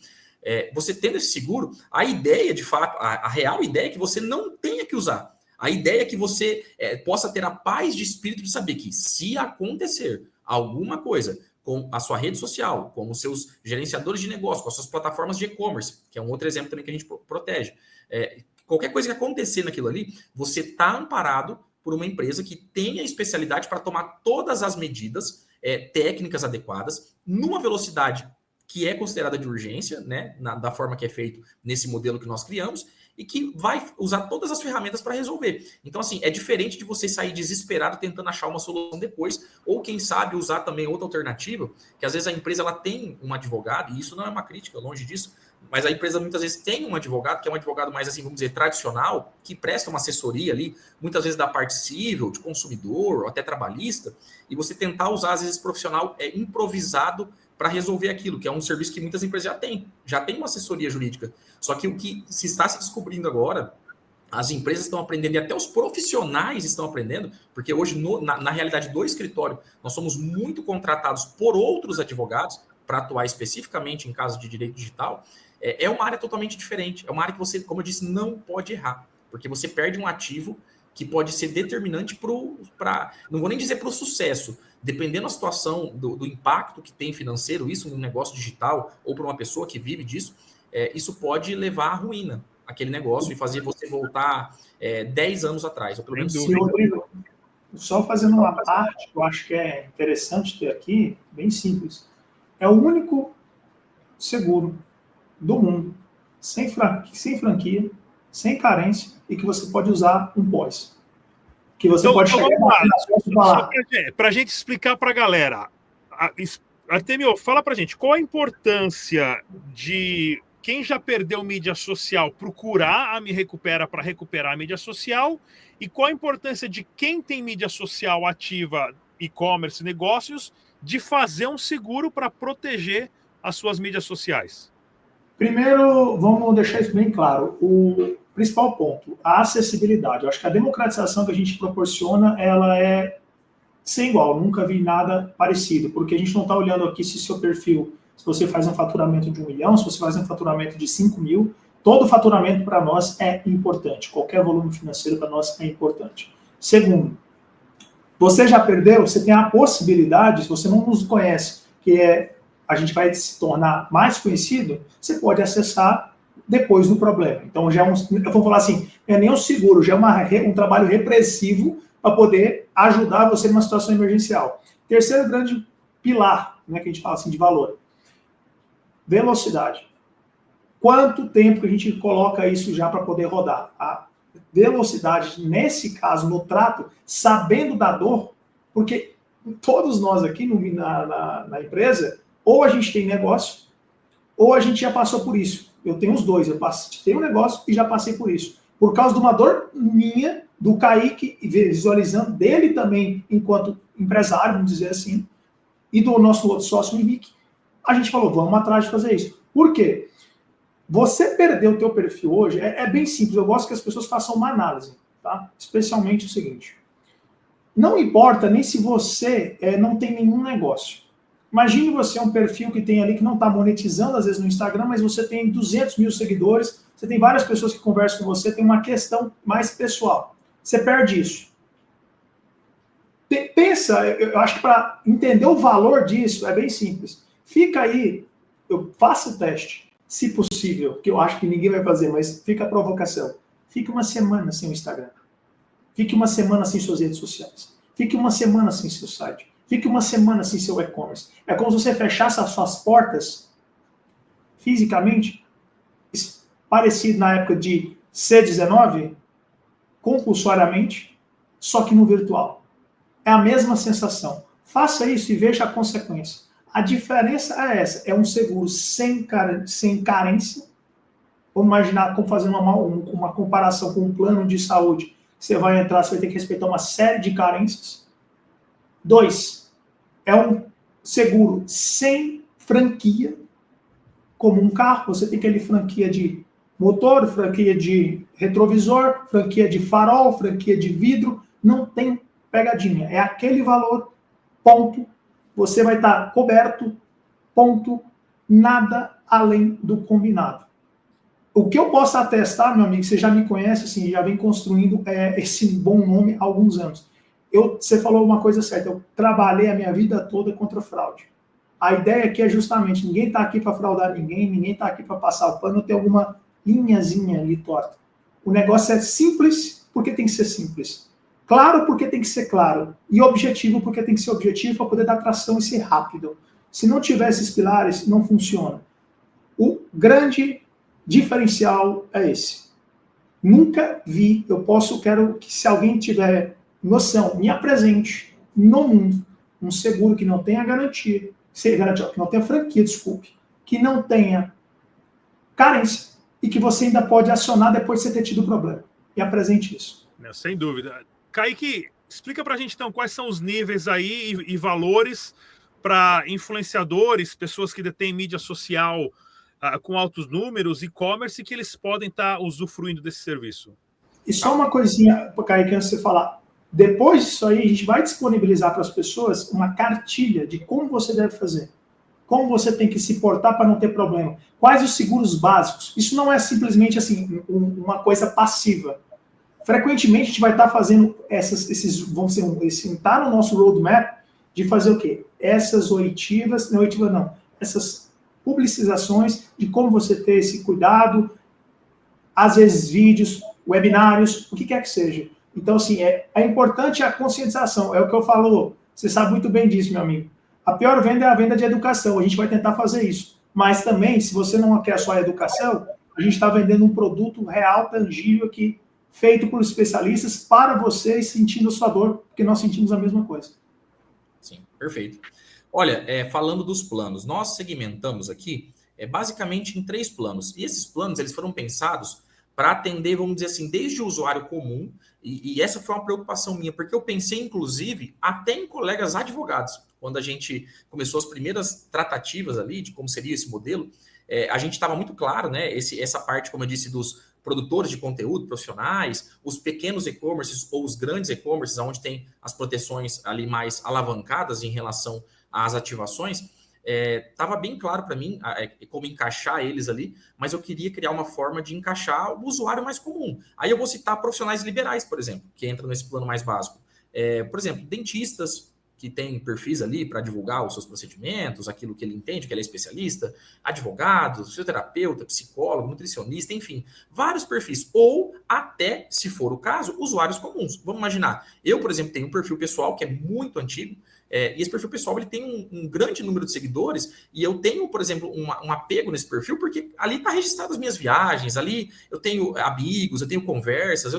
você tendo esse seguro, a ideia, de fato, a real ideia é que você não tenha que usar. A ideia é que você possa ter a paz de espírito de saber que se acontecer alguma coisa com a sua rede social, com os seus gerenciadores de negócio, com as suas plataformas de e-commerce, que é um outro exemplo também que a gente protege. Qualquer coisa que acontecer naquilo ali, você está amparado por uma empresa que tenha especialidade para tomar todas as medidas técnicas adequadas, numa velocidade que é considerada de urgência, né, da forma que é feito nesse modelo que nós criamos, e que vai usar todas as ferramentas para resolver. Então, assim, é diferente de você sair desesperado tentando achar uma solução depois, ou quem sabe usar também outra alternativa, que às vezes a empresa ela tem um advogado, e isso não é uma crítica, longe disso, mas a empresa muitas vezes tem um advogado, que é um advogado mais, assim, vamos dizer, tradicional, que presta uma assessoria ali, muitas vezes da parte civil, de consumidor, ou até trabalhista, e você tentar usar, às vezes, profissional improvisado para resolver aquilo, que é um serviço que muitas empresas já tem uma assessoria jurídica. Só que o que se está se descobrindo agora, as empresas estão aprendendo e até os profissionais estão aprendendo, porque hoje, na realidade do escritório, nós somos muito contratados por outros advogados para atuar especificamente em casos de direito digital. É uma área totalmente diferente. É uma área que você, como eu disse, não pode errar, porque você perde um ativo que pode ser determinante para, não vou nem dizer para o sucesso, dependendo da situação, do impacto que tem financeiro, isso num negócio digital, ou para uma pessoa que vive disso, isso pode levar à ruína, aquele negócio, e fazer você voltar 10 anos atrás. Ou pelo menos Sim, Rodrigo, só fazendo uma parte que eu acho que é interessante ter aqui, bem simples. É o único seguro do mundo, sem franquia, sem carência, e que você pode usar um pós. Que você pode chegar para a gente explicar para a galera. Artemio, fala para a gente, qual a importância de quem já perdeu mídia social procurar a Me Recupera para recuperar a mídia social, e qual a importância de quem tem mídia social ativa, e-commerce, negócios, de fazer um seguro para proteger as suas mídias sociais? Primeiro, vamos deixar isso bem claro. O principal ponto, a acessibilidade. Eu acho que a democratização que a gente proporciona, ela é sem igual. Nunca vi nada parecido, porque a gente não está olhando aqui se seu perfil, se você faz um faturamento de 1 milhão, se você faz um faturamento de 5 mil, todo faturamento para nós é importante. Qualquer volume financeiro para nós é importante. Segundo, você já perdeu, você tem a possibilidade, se você não nos conhece, que a gente vai se tornar mais conhecido, você pode acessar depois do problema. Então, já eu vou falar assim, não é nem um seguro, já é um trabalho repressivo para poder ajudar você numa situação emergencial. Terceiro grande pilar, né, que a gente fala assim, de valor. Velocidade. Quanto tempo que a gente coloca isso já para poder rodar? A velocidade, nesse caso, no trato, sabendo da dor, porque todos nós aqui na empresa, ou a gente tem negócio, ou a gente já passou por isso. Eu tenho os dois, eu tenho um negócio e já passei por isso. Por causa de uma dor minha, do Kaique, visualizando dele também enquanto empresário, vamos dizer assim, e do nosso outro sócio, o Henrique, a gente falou, vamos atrás de fazer isso. Por quê? Você perder o teu perfil hoje é bem simples. Eu gosto que as pessoas façam uma análise, tá? Especialmente o seguinte. Não importa nem se você não tem nenhum negócio. Imagine você um perfil que tem ali que não está monetizando, às vezes no Instagram, mas você tem 200 mil seguidores, você tem várias pessoas que conversam com você, tem uma questão mais pessoal. Você perde isso. Pensa, eu acho que para entender o valor disso é bem simples. Fica aí, eu faço o teste. se possível, que eu acho que ninguém vai fazer, mas fica a provocação. Fique uma semana sem o Instagram. Fique uma semana sem suas redes sociais. Fique uma semana sem seu site. Fique uma semana sem seu e-commerce. É como se você fechasse as suas portas fisicamente, parecido na época de C19, compulsoriamente, só que no virtual. É a mesma sensação. Faça isso e veja a consequência. A diferença é essa, é um seguro sem carência. Vamos imaginar como fazer uma comparação com um plano de saúde. Você vai entrar, você vai ter que respeitar uma série de carências. 2, é um seguro sem franquia, como um carro. Você tem aquele franquia de motor, franquia de retrovisor, franquia de farol, franquia de vidro. Não tem pegadinha. É aquele valor, ponto. Você vai estar coberto, ponto. Nada além do combinado. O que eu posso atestar, meu amigo, você já me conhece, assim, já vem construindo esse bom nome há alguns anos. Você falou uma coisa certa, eu trabalhei a minha vida toda contra fraude. A ideia aqui é justamente, ninguém está aqui para fraudar ninguém está aqui para passar o pano, ter alguma linhazinha ali torta. O negócio é simples porque tem que ser simples. Claro porque tem que ser claro. E objetivo porque tem que ser objetivo para poder dar tração e ser rápido. Se não tiver esses pilares, não funciona. O grande diferencial é esse. Nunca vi, quero que se alguém tiver noção, me apresente no mundo um seguro que não tenha garantia, que não tenha franquia, desculpe, que não tenha carência e que você ainda pode acionar depois de você ter tido problema. Me apresente isso. Sem dúvida. Kaique, explica pra gente então quais são os níveis aí e valores para influenciadores, pessoas que detêm mídia social com altos números, e-commerce, que eles podem estar usufruindo desse serviço. E só uma coisinha, Kaique, antes de você falar. Depois disso aí, a gente vai disponibilizar para as pessoas uma cartilha de como você deve fazer. Como você tem que se portar para não ter problema. Quais os seguros básicos. Isso não é simplesmente assim uma coisa passiva. Frequentemente, a gente vai estar fazendo está no nosso roadmap de fazer o quê? Essas essas publicizações de como você ter esse cuidado, às vezes vídeos, webinários, o que quer que seja. Então, assim, é importante a conscientização, é o que eu falo, você sabe muito bem disso, meu amigo. A pior venda é a venda de educação, a gente vai tentar fazer isso. Mas também, se você não quer só a educação, a gente está vendendo um produto real, tangível, aqui, feito por especialistas para vocês, sentindo a sua dor, porque nós sentimos a mesma coisa. Sim, perfeito. Olha, falando dos planos, nós segmentamos aqui basicamente em 3 planos. E esses planos eles foram pensados para atender, vamos dizer assim, desde o usuário comum, e essa foi uma preocupação minha, porque eu pensei, inclusive, até em colegas advogados. Quando a gente começou as primeiras tratativas ali de como seria esse modelo, a gente estava muito claro, né? Essa parte, como eu disse, dos produtores de conteúdo profissionais, os pequenos e-commerces ou os grandes e-commerces, onde tem as proteções ali mais alavancadas em relação às ativações, estava bem claro para mim como encaixar eles ali, mas eu queria criar uma forma de encaixar o usuário mais comum. Aí eu vou citar profissionais liberais, por exemplo, que entram nesse plano mais básico. Por exemplo, dentistas, que tem perfis ali para divulgar os seus procedimentos, aquilo que ele entende, que ele é especialista, advogados, fisioterapeuta, psicólogo, nutricionista, enfim, vários perfis. Ou até, se for o caso, usuários comuns. Vamos imaginar, eu, por exemplo, tenho um perfil pessoal que é muito antigo, e esse perfil pessoal ele tem um grande número de seguidores, e eu tenho, por exemplo, um apego nesse perfil, porque ali está registrado as minhas viagens, ali eu tenho amigos, eu tenho conversas,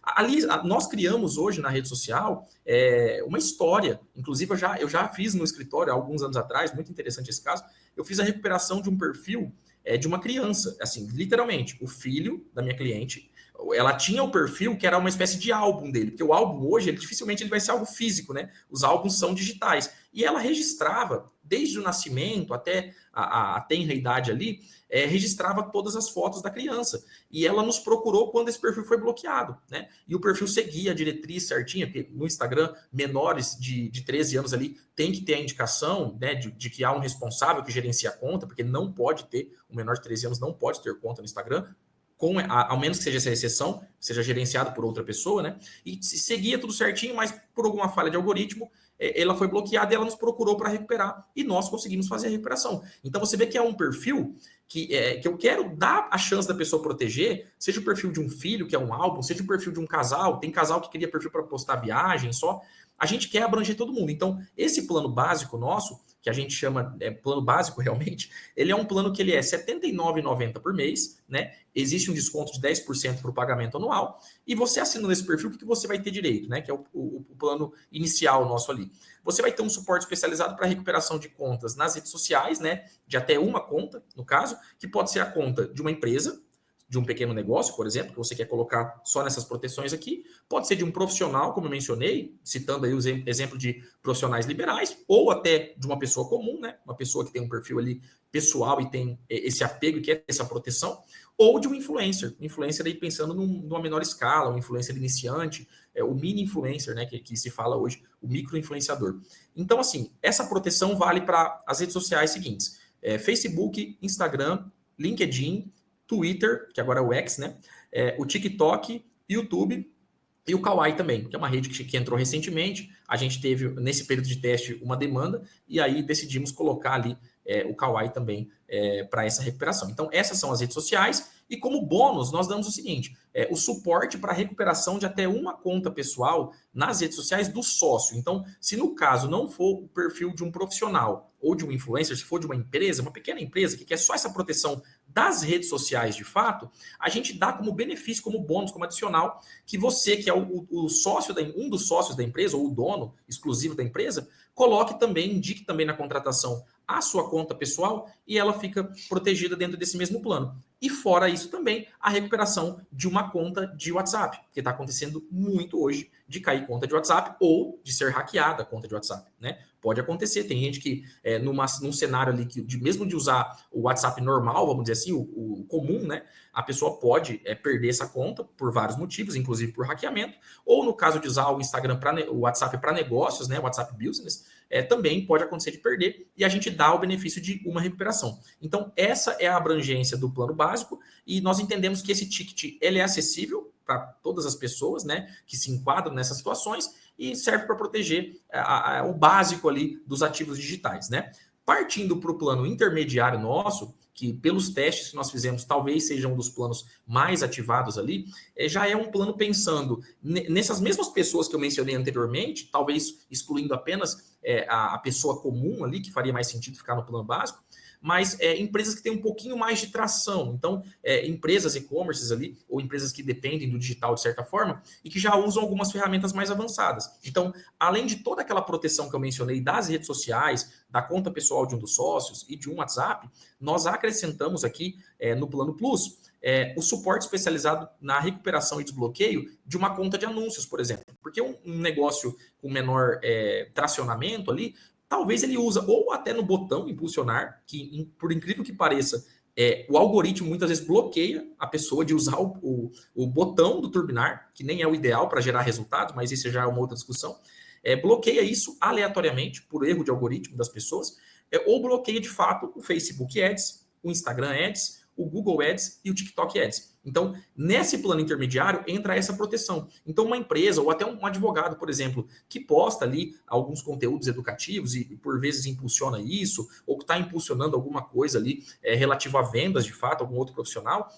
ali nós criamos hoje na rede social uma história. Inclusive, eu já fiz no escritório há alguns anos atrás, muito interessante esse caso, eu fiz a recuperação de um perfil de uma criança, assim, literalmente, o filho da minha cliente, ela tinha o perfil que era uma espécie de álbum dele, porque o álbum hoje, dificilmente ele vai ser algo físico, né? Os álbuns são digitais. E ela registrava, desde o nascimento até a tenra idade ali, registrava todas as fotos da criança. E ela nos procurou quando esse perfil foi bloqueado, né? E o perfil seguia a diretriz certinha, porque no Instagram, menores de 13 anos ali tem que ter a indicação, né, de que há um responsável que gerencia a conta, porque não pode ter, um menor de 13 anos não pode ter conta no Instagram, ao menos que seja essa exceção, seja gerenciado por outra pessoa, né? E seguia tudo certinho, mas por alguma falha de algoritmo, ela foi bloqueada e ela nos procurou para recuperar. E nós conseguimos fazer a recuperação. Então você vê que é um perfil que eu quero dar a chance da pessoa proteger, seja o perfil de um filho, que é um álbum, seja o perfil de um casal, tem casal que cria perfil para postar viagem só. A gente quer abranger todo mundo. Então, esse plano básico nosso, que a gente chama plano básico realmente, ele é um plano que ele é R$ 79,90 por mês, né? Existe um desconto de 10% para o pagamento anual, e você assinando esse perfil, o que você vai ter direito, né? Que é o plano inicial nosso ali. Você vai ter um suporte especializado para recuperação de contas nas redes sociais, né? De até uma conta, no caso, que pode ser a conta de uma empresa, de um pequeno negócio, por exemplo, que você quer colocar só nessas proteções aqui, pode ser de um profissional, como eu mencionei, citando aí o exemplo de profissionais liberais, ou até de uma pessoa comum, né? Uma pessoa que tem um perfil ali pessoal e tem esse apego e quer ter essa proteção, ou de um influencer aí pensando numa menor escala, um influencer iniciante, o mini influencer, né? Que se fala hoje, o micro influenciador. Então, assim, essa proteção vale para as redes sociais seguintes: Facebook, Instagram, LinkedIn, Twitter, que agora é o X, né? O TikTok, YouTube e o Kawaii também, que é uma rede que entrou recentemente. A gente teve, nesse período de teste, uma demanda e aí decidimos colocar ali o Kawaii também para essa recuperação. Então, essas são as redes sociais. E como bônus, nós damos o seguinte: o suporte para recuperação de até uma conta pessoal nas redes sociais do sócio. Então, se no caso não for o perfil de um profissional ou de um influencer, se for de uma empresa, uma pequena empresa que quer só essa proteção das redes sociais de fato, a gente dá como benefício, como bônus, como adicional, que você, que é o sócio, um dos sócios da empresa, ou o dono exclusivo da empresa, coloque também, indique também na contratação a sua conta pessoal e ela fica protegida dentro desse mesmo plano. E fora isso também, a recuperação de uma conta de WhatsApp, que está acontecendo muito hoje, de cair conta de WhatsApp ou de ser hackeada a conta de WhatsApp, né? Pode acontecer, tem gente que num cenário ali, mesmo de usar o WhatsApp normal, vamos dizer assim, o comum, né? A pessoa pode perder essa conta por vários motivos, inclusive por hackeamento, ou no caso de usar o Instagram, o WhatsApp para negócios, né? O WhatsApp Business, também pode acontecer de perder, e a gente dá o benefício de uma recuperação. Então, essa é a abrangência do plano básico, e nós entendemos que esse ticket ele é acessível para todas as pessoas, né, que se enquadram nessas situações, e serve para proteger o básico ali dos ativos digitais, né? Partindo para o plano intermediário nosso, que pelos testes que nós fizemos, talvez seja um dos planos mais ativados ali, já é um plano pensando nessas mesmas pessoas que eu mencionei anteriormente, talvez excluindo apenas a pessoa comum ali, que faria mais sentido ficar no plano básico, mas empresas que têm um pouquinho mais de tração. Então, empresas e-commerces ali, ou empresas que dependem do digital de certa forma, e que já usam algumas ferramentas mais avançadas. Então, além de toda aquela proteção que eu mencionei das redes sociais, da conta pessoal de um dos sócios e de um WhatsApp, nós acrescentamos aqui no Plano Plus o suporte especializado na recuperação e desbloqueio de uma conta de anúncios, por exemplo. Porque um negócio com menor tracionamento ali, talvez ele usa ou até no botão impulsionar, que por incrível que pareça, o algoritmo muitas vezes bloqueia a pessoa de usar o botão do turbinar, que nem é o ideal para gerar resultados, mas isso já é uma outra discussão. Bloqueia isso aleatoriamente, por erro de algoritmo das pessoas, ou bloqueia de fato o Facebook Ads, o Instagram Ads, o Google Ads e o TikTok Ads. Então, nesse plano intermediário, entra essa proteção. Então, uma empresa ou até um advogado, por exemplo, que posta ali alguns conteúdos educativos e por vezes impulsiona isso, ou que está impulsionando alguma coisa ali relativo a vendas, de fato, algum outro profissional,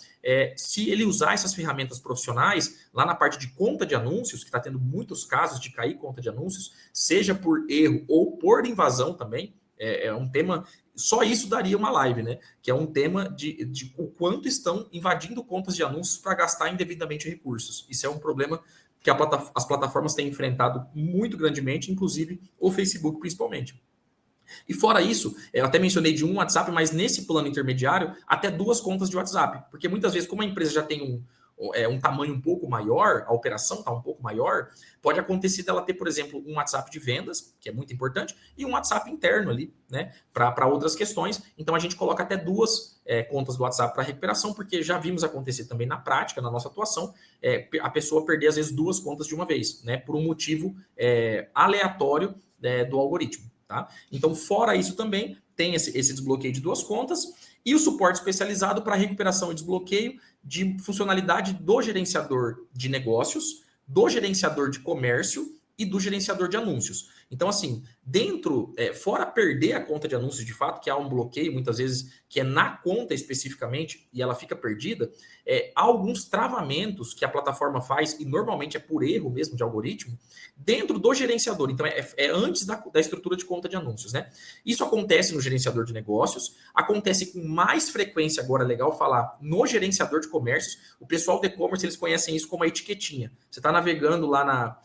se ele usar essas ferramentas profissionais, lá na parte de conta de anúncios, que está tendo muitos casos de cair conta de anúncios, seja por erro ou por invasão também, é um tema, só isso daria uma live, né? Que é um tema de o quanto estão invadindo contas de anúncios para gastar indevidamente recursos. Isso é um problema que as plataformas têm enfrentado muito grandemente, inclusive o Facebook principalmente. E fora isso, eu até mencionei de um WhatsApp, mas nesse plano intermediário, até 2 contas de WhatsApp. Porque muitas vezes, como a empresa já tem um tamanho um pouco maior, a operação está um pouco maior, pode acontecer dela ter, por exemplo, um WhatsApp de vendas, que é muito importante, e um WhatsApp interno ali, né, para outras questões. Então a gente coloca até 2 contas do WhatsApp para recuperação, porque já vimos acontecer também na prática, na nossa atuação, a pessoa perder às vezes 2 contas de uma vez, né, por um motivo aleatório do algoritmo. Tá? Então, fora isso também, tem esse desbloqueio de 2 contas, e o suporte especializado para recuperação e desbloqueio de funcionalidade do gerenciador de negócios, do gerenciador de comércio e do gerenciador de anúncios. Então, assim, fora perder a conta de anúncios, de fato, que há um bloqueio, muitas vezes, que é na conta especificamente, e ela fica perdida, há alguns travamentos que a plataforma faz, e normalmente é por erro mesmo de algoritmo, dentro do gerenciador. Então, é antes da estrutura de conta de anúncios, né? Isso acontece no gerenciador de negócios, acontece com mais frequência, agora é legal falar, no gerenciador de comércios. O pessoal do e-commerce, eles conhecem isso como a etiquetinha. Você está navegando lá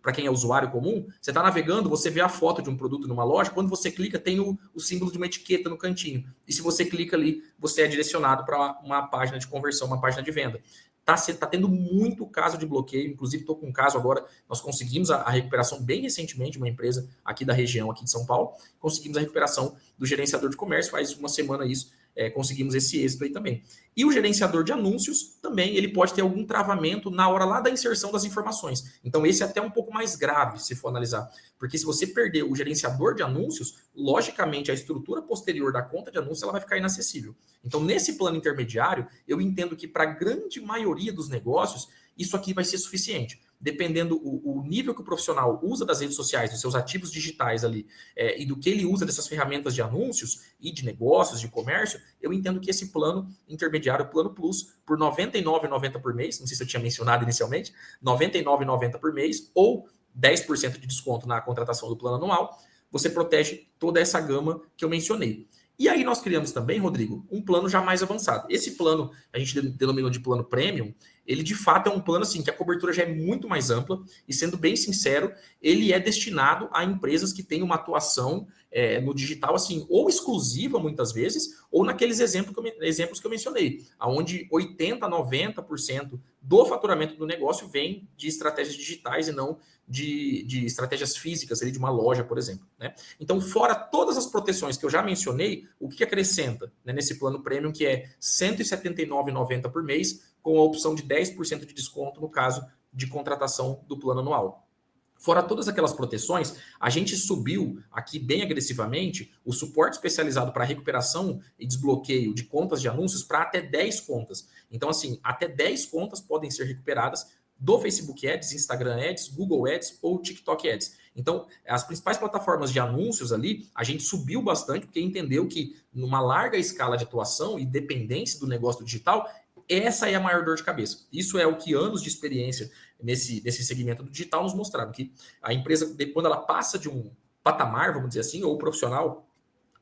para quem é usuário comum, você está navegando, você vê a foto de um produto numa loja, quando você clica, tem o símbolo de uma etiqueta no cantinho. E se você clica ali, você é direcionado para uma página de conversão, uma página de venda. Tá tendo muito caso de bloqueio, inclusive estou com um caso agora, nós conseguimos a recuperação bem recentemente de uma empresa aqui da região, aqui de São Paulo, conseguimos a recuperação do gerenciador de comércio, faz uma semana isso, conseguimos esse êxito aí também. E o gerenciador de anúncios também, ele pode ter algum travamento na hora lá da inserção das informações. Então esse é até um pouco mais grave, se for analisar. Porque se você perder o gerenciador de anúncios, logicamente a estrutura posterior da conta de anúncios ela vai ficar inacessível. Então nesse plano intermediário, eu entendo que para a grande maioria dos negócios, isso aqui vai ser suficiente. Dependendo o nível que o profissional usa das redes sociais, dos seus ativos digitais ali, e do que ele usa dessas ferramentas de anúncios e de negócios, de comércio, eu entendo que esse plano intermediário, plano Plus, por R$ 99,90 por mês, não sei se eu tinha mencionado inicialmente, R$ 99,90 por mês, ou 10% de desconto na contratação do plano anual, você protege toda essa gama que eu mencionei. E aí nós criamos também, Rodrigo, um plano já mais avançado. Esse plano, a gente denominou de plano premium, ele de fato é um plano assim, que a cobertura já é muito mais ampla, e sendo bem sincero, ele é destinado a empresas que têm uma atuação no digital, assim, ou exclusiva muitas vezes, ou naqueles exemplos que eu mencionei, onde 80%, 90% do faturamento do negócio vem de estratégias digitais e não de estratégias físicas, ali, de uma loja, por exemplo. Né? Então, fora todas as proteções que eu já mencionei, o que acrescenta, né, nesse plano premium, que é R$ 179,90 por mês, com a opção de 10% de desconto no caso de contratação do plano anual. Fora todas aquelas proteções, a gente subiu aqui bem agressivamente o suporte especializado para recuperação e desbloqueio de contas de anúncios para até 10 contas. Então, assim, até 10 contas podem ser recuperadas do Facebook Ads, Instagram Ads, Google Ads ou TikTok Ads. Então, as principais plataformas de anúncios ali, a gente subiu bastante porque entendeu que numa larga escala de atuação e dependência do negócio do digital, essa é a maior dor de cabeça. Isso é o que anos de experiência nesse segmento do digital nos mostraram, que a empresa, quando ela passa de um patamar, vamos dizer assim, ou o profissional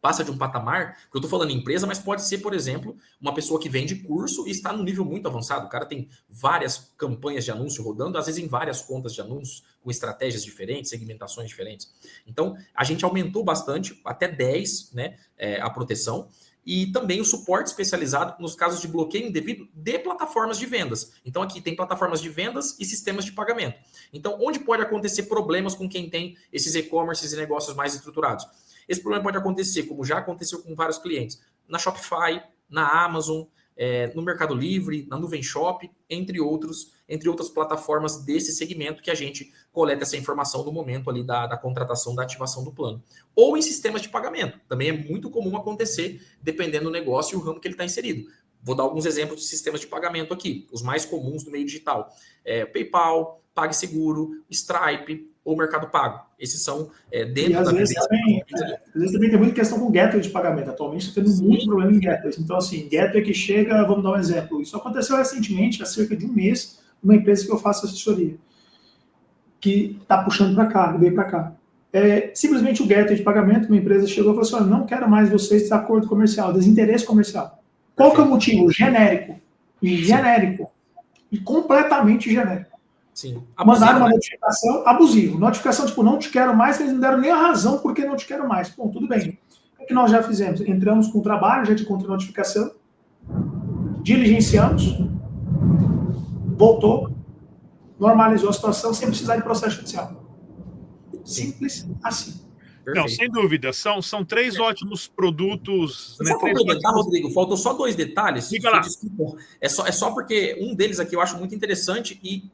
passa de um patamar, que eu estou falando em empresa, mas pode ser, por exemplo, uma pessoa que vende curso e está num nível muito avançado. O cara tem várias campanhas de anúncio rodando, às vezes em várias contas de anúncios, com estratégias diferentes, segmentações diferentes. Então, a gente aumentou bastante, até 10, né, a proteção, e também o suporte especializado nos casos de bloqueio indevido de plataformas de vendas. Então, aqui tem plataformas de vendas e sistemas de pagamento. Então, onde pode acontecer problemas com quem tem esses e-commerces e negócios mais estruturados? Esse problema pode acontecer, como já aconteceu com vários clientes, na Shopify, na Amazon, no Mercado Livre, na Nuvem Shop, entre outras plataformas desse segmento que a gente coleta essa informação no momento ali da contratação, da ativação do plano. Ou em sistemas de pagamento. Também é muito comum acontecer, dependendo do negócio e o ramo que ele está inserido. Vou dar alguns exemplos de sistemas de pagamento aqui, os mais comuns do meio digital. PayPal, PagSeguro, Stripe ou Mercado Pago. Esses são dentro e às da vezes também tem muita questão com gateway de pagamento. Atualmente está tendo muito problema em gateways. Então, assim, gateway que chega, vamos dar um exemplo. Isso aconteceu recentemente, há cerca de um mês, numa empresa que eu faço assessoria, que está puxando para cá, veio para cá. Simplesmente o gateway de pagamento, uma empresa chegou e falou assim, olha, não quero mais vocês de acordo comercial, desinteresse comercial. Qual que é o motivo? Genérico. E completamente genérico. Sim. Mandaram uma notificação abusiva. Notificação, tipo, não te quero mais, eles não deram nem a razão por que não te quero mais. Bom, tudo bem. O que nós já fizemos? Entramos com o trabalho, já de contra-notificação, diligenciamos, voltou, normalizou a situação sem precisar de processo judicial. Simples assim. Perfeito. Não, sem dúvida. São 3 ótimos produtos. Só complementar, Rodrigo, faltou só 2 detalhes. Fica lá. Desculpa. É só porque um deles aqui eu acho muito interessante e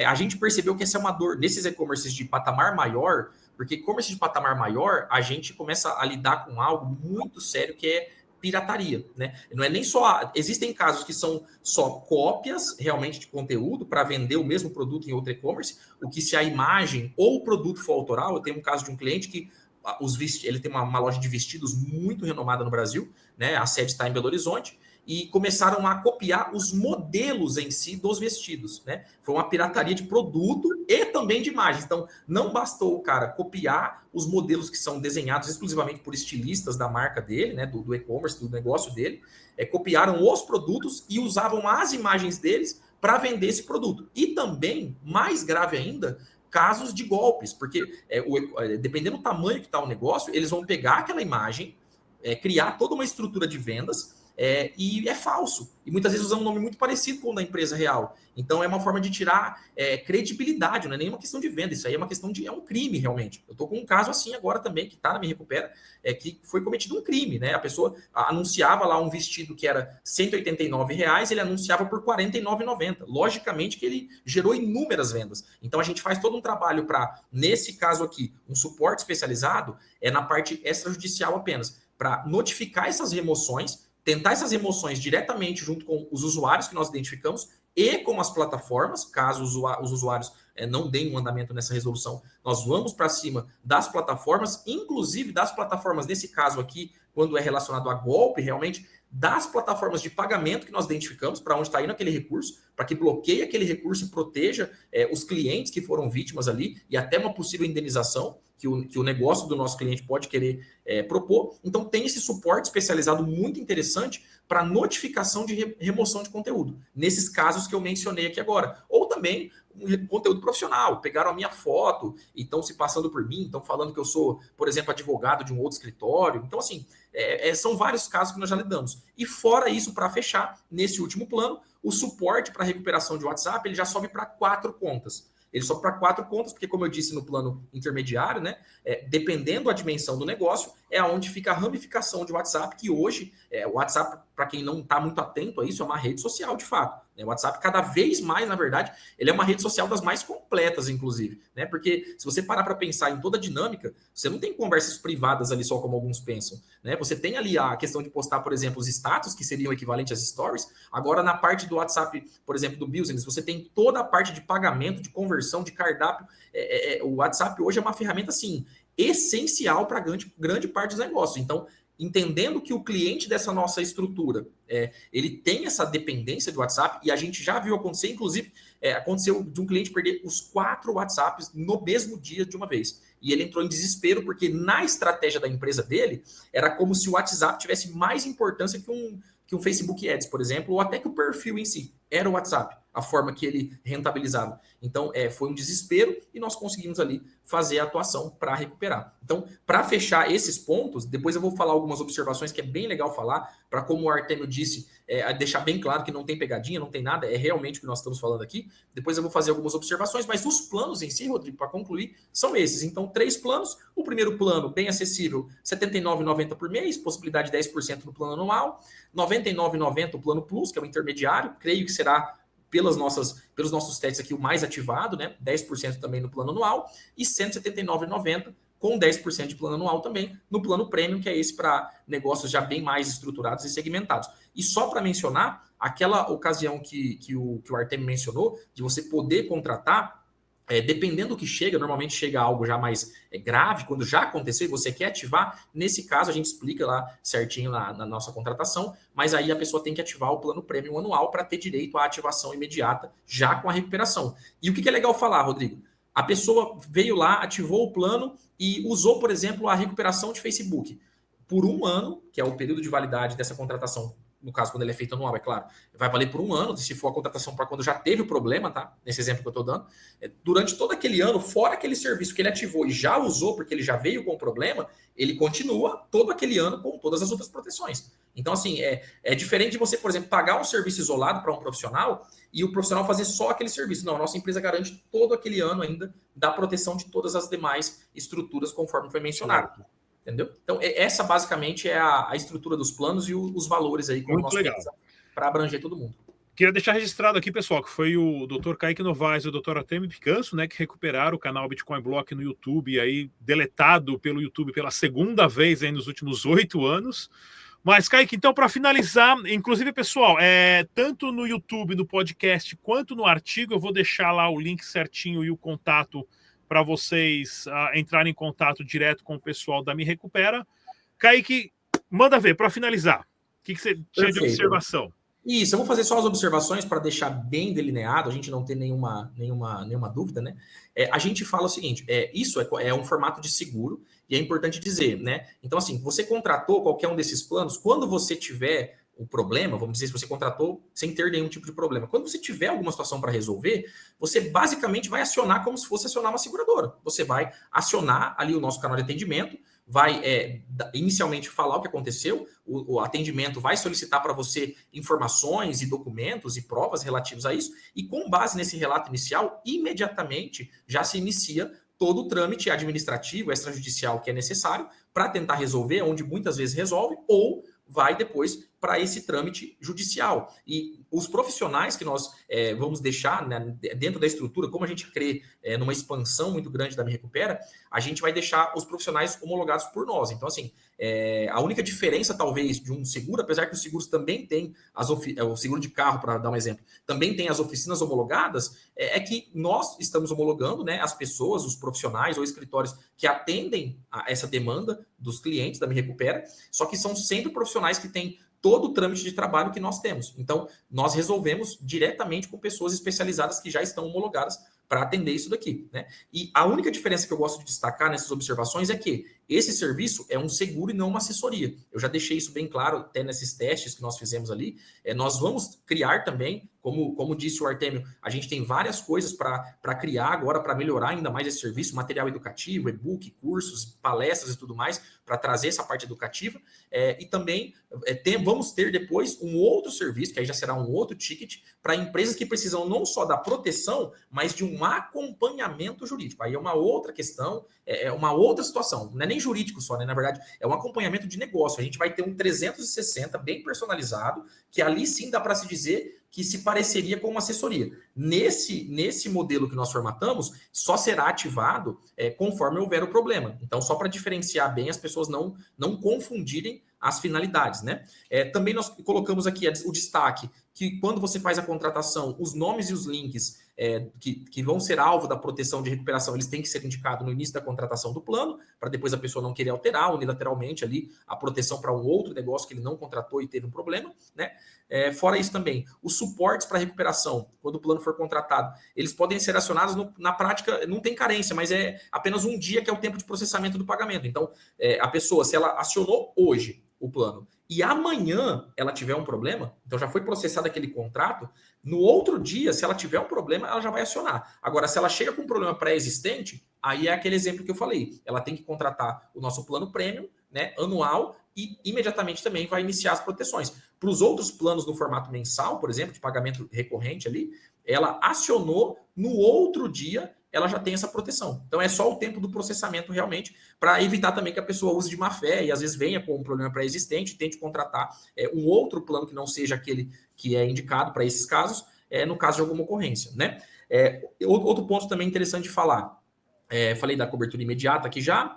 a gente percebeu que essa é uma dor. Nesses e-commerces de patamar maior, Porque e-commerce de patamar maior, a gente começa a lidar com algo muito sério que é pirataria, né? Não é nem só... Existem casos que são só cópias realmente de conteúdo para vender o mesmo produto em outro e-commerce, o que se a imagem ou o produto for autoral. Eu tenho um caso de um cliente que ele tem uma loja de vestidos muito renomada no Brasil, né? A sede está em Belo Horizonte, e começaram a copiar os modelos em si dos vestidos, né? Foi uma pirataria de produto e também de imagens. Então, não bastou o cara copiar os modelos que são desenhados exclusivamente por estilistas da marca dele, né? Do e-commerce, do negócio dele. Copiaram os produtos e usavam as imagens deles para vender esse produto. E também, mais grave ainda, casos de golpes, porque dependendo do tamanho que está o negócio, eles vão pegar aquela imagem, criar toda uma estrutura de vendas, e é falso. E muitas vezes usam um nome muito parecido com o da empresa real. Então é uma forma de tirar credibilidade, não é nenhuma questão de venda, isso aí é uma questão de... é um crime, realmente. Eu estou com um caso assim agora também, que está na Me Recupera, que foi cometido um crime, né? A pessoa anunciava lá um vestido que era R$ 189, ele anunciava por R$ 49,90. Logicamente que ele gerou inúmeras vendas. Então a gente faz todo um trabalho para, nesse caso aqui, um suporte especializado, na parte extrajudicial apenas, para notificar essas remoções, tentar essas remoções diretamente junto com os usuários que nós identificamos e com as plataformas, caso os usuários não deem um andamento nessa resolução, nós vamos para cima das plataformas, inclusive das plataformas, nesse caso aqui, quando é relacionado a golpe, realmente, das plataformas de pagamento que nós identificamos, para onde está indo aquele recurso, para que bloqueie aquele recurso e proteja os clientes que foram vítimas ali, e até uma possível indenização que o negócio do nosso cliente pode querer propor. Então, tem esse suporte especializado muito interessante para notificação de remoção de conteúdo, nesses casos que eu mencionei aqui agora. Ou também um conteúdo profissional, pegaram a minha foto e estão se passando por mim, estão falando que eu sou, por exemplo, advogado de um outro escritório. Então, assim, são vários casos que nós já lidamos. E fora isso, para fechar, nesse último plano, o suporte para recuperação de WhatsApp, ele já sobe para 4 contas. Ele sobe para 4 contas, porque, como eu disse no plano intermediário, né, dependendo da dimensão do negócio, é onde fica a ramificação de WhatsApp, que hoje, o WhatsApp, para quem não está muito atento a isso, é uma rede social, de fato. O WhatsApp, cada vez mais, na verdade, ele é uma rede social das mais completas, inclusive, né? Porque se você parar para pensar em toda a dinâmica, você não tem conversas privadas ali só como alguns pensam, né? Você tem ali a questão de postar, por exemplo, os status, que seriam equivalentes às stories. Agora, na parte do WhatsApp, por exemplo, do business, você tem toda a parte de pagamento, de conversão, de cardápio. O WhatsApp hoje é uma ferramenta, assim, essencial para grande parte dos negócios. Então, entendendo que o cliente dessa nossa estrutura, ele tem essa dependência do WhatsApp, e a gente já viu acontecer, inclusive, aconteceu de um cliente perder os 4 WhatsApps no mesmo dia de uma vez. E ele entrou em desespero, porque na estratégia da empresa dele, era como se o WhatsApp tivesse mais importância que um Facebook Ads, por exemplo, ou até que o perfil em si. Era o WhatsApp, a forma que ele rentabilizava. Então, foi um desespero, e nós conseguimos ali fazer a atuação para recuperar. Então, para fechar esses pontos, depois eu vou falar algumas observações que é bem legal falar, para, como o Artemio disse, deixar bem claro que não tem pegadinha, não tem nada, é realmente o que nós estamos falando aqui. Depois eu vou fazer algumas observações, mas os planos em si, Rodrigo, para concluir, são esses. Então, 3 planos. O primeiro plano, bem acessível, R$ 79,90 por mês, possibilidade de 10% no plano anual. R$ 99,90 o plano Plus, que é o intermediário, creio que será, pelos nossos testes aqui, o mais ativado, né? 10% também no plano anual, e R$ 179,90 com 10% de plano anual também no plano Premium, que é esse para negócios já bem mais estruturados e segmentados. E só para mencionar, aquela ocasião que o Artemio mencionou, de você poder contratar, dependendo do que chega, normalmente chega algo já mais grave, quando já aconteceu e você quer ativar, nesse caso a gente explica lá certinho na nossa contratação, mas aí a pessoa tem que ativar o plano Premium anual para ter direito à ativação imediata, já com a recuperação. E o que é legal falar, Rodrigo? A pessoa veio lá, ativou o plano e usou, por exemplo, a recuperação de Facebook por 1 ano, que é o período de validade dessa contratação. No caso, quando ele é feito anual, é claro, vai valer por 1 ano, se for a contratação para quando já teve o problema, tá? Nesse exemplo que eu estou dando. Durante todo aquele ano, fora aquele serviço que ele ativou e já usou, porque ele já veio com o problema, ele continua todo aquele ano com todas as outras proteções. Então, assim, é diferente de você, por exemplo, pagar um serviço isolado para um profissional e o profissional fazer só aquele serviço. Não, a nossa empresa garante todo aquele ano ainda da proteção de todas as demais estruturas, conforme foi mencionado. Entendeu? Então, essa basicamente é a estrutura dos planos e os valores aí, como nós temos, para abranger todo mundo. Queria deixar registrado aqui, pessoal, que foi o Dr. Kaique Novaes e o Dr. Artemio Picanso, né, que recuperaram o canal Bitcoin Block no YouTube, aí deletado pelo YouTube pela segunda vez aí nos últimos 8 anos. Mas, Kaique, então, para finalizar, inclusive, pessoal, tanto no YouTube, no podcast, quanto no artigo, eu vou deixar lá o link certinho e o contato para vocês entrarem em contato direto com o pessoal da Me Recupera. Kaique, manda ver, para finalizar, o que você tinha de observação? Isso, eu vou fazer só as observações para deixar bem delineado, a gente não ter nenhuma dúvida, né? A gente fala o seguinte, isso é um formato de seguro, e é importante dizer, né? Então, assim, você contratou qualquer um desses planos, quando você tiver o problema, vamos dizer, se você contratou sem ter nenhum tipo de problema, quando você tiver alguma situação para resolver, você basicamente vai acionar como se fosse acionar uma seguradora. Você vai acionar ali o nosso canal de atendimento, vai inicialmente falar o que aconteceu, o atendimento vai solicitar para você informações e documentos e provas relativos a isso, e com base nesse relato inicial, imediatamente já se inicia todo o trâmite administrativo, extrajudicial que é necessário para tentar resolver, onde muitas vezes resolve, ou vai depois para esse trâmite judicial. E os profissionais que nós vamos deixar, né, dentro da estrutura, como a gente crê numa expansão muito grande da Me Recupera, a gente vai deixar os profissionais homologados por nós. Então, assim, a única diferença, talvez, de um seguro, apesar que os seguros também têm, o seguro de carro, para dar um exemplo, também tem as oficinas homologadas, é que nós estamos homologando, né, as pessoas, os profissionais ou escritórios que atendem a essa demanda dos clientes da Me Recupera, só que são sempre profissionais que têm todo o trâmite de trabalho que nós temos. Então, nós resolvemos diretamente com pessoas especializadas que já estão homologadas para atender isso daqui, né? E a única diferença que eu gosto de destacar nessas observações é que esse serviço é um seguro e não uma assessoria. Eu já deixei isso bem claro até nesses testes que nós fizemos ali. Nós vamos criar também, como disse o Artemio, a gente tem várias coisas para criar agora, para melhorar ainda mais esse serviço, material educativo, e-book, cursos, palestras e tudo mais, para trazer essa parte educativa. E também vamos ter depois um outro serviço, que aí já será um outro ticket, para empresas que precisam não só da proteção, mas de um acompanhamento jurídico. Aí é uma outra questão, é uma outra situação. Não é nem jurídico só, né? Na verdade, é um acompanhamento de negócio. A gente vai ter um 360 bem personalizado, que ali sim dá para se dizer que se pareceria com uma assessoria. Nesse modelo que nós formatamos, só será ativado conforme houver o problema. Então, só para diferenciar bem, as pessoas não confundirem as finalidades, né? Também nós colocamos aqui o destaque que quando você faz a contratação, os nomes e os links que vão ser alvo da proteção de recuperação, eles têm que ser indicados no início da contratação do plano, para depois a pessoa não querer alterar unilateralmente ali a proteção para um outro negócio que ele não contratou e teve um problema, né? Fora isso também, os suportes para recuperação, quando o plano for contratado, eles podem ser acionados na prática, não tem carência, mas é apenas um dia que é o tempo de processamento do pagamento. Então, a pessoa, se ela acionou hoje o plano e amanhã ela tiver um problema, então já foi processado aquele contrato, no outro dia, se ela tiver um problema, ela já vai acionar. Agora, se ela chega com um problema pré-existente, aí é aquele exemplo que eu falei, ela tem que contratar o nosso plano premium, né, anual, e imediatamente também vai iniciar as proteções. Para os outros planos no formato mensal, por exemplo, de pagamento recorrente ali, ela acionou, no outro dia ela já tem essa proteção. Então é só o tempo do processamento realmente, para evitar também que a pessoa use de má fé e às vezes venha com um problema pré-existente e tente contratar um outro plano que não seja aquele que é indicado para esses casos, no caso de alguma ocorrência, né? Outro ponto também interessante de falar, falei da cobertura imediata aqui já.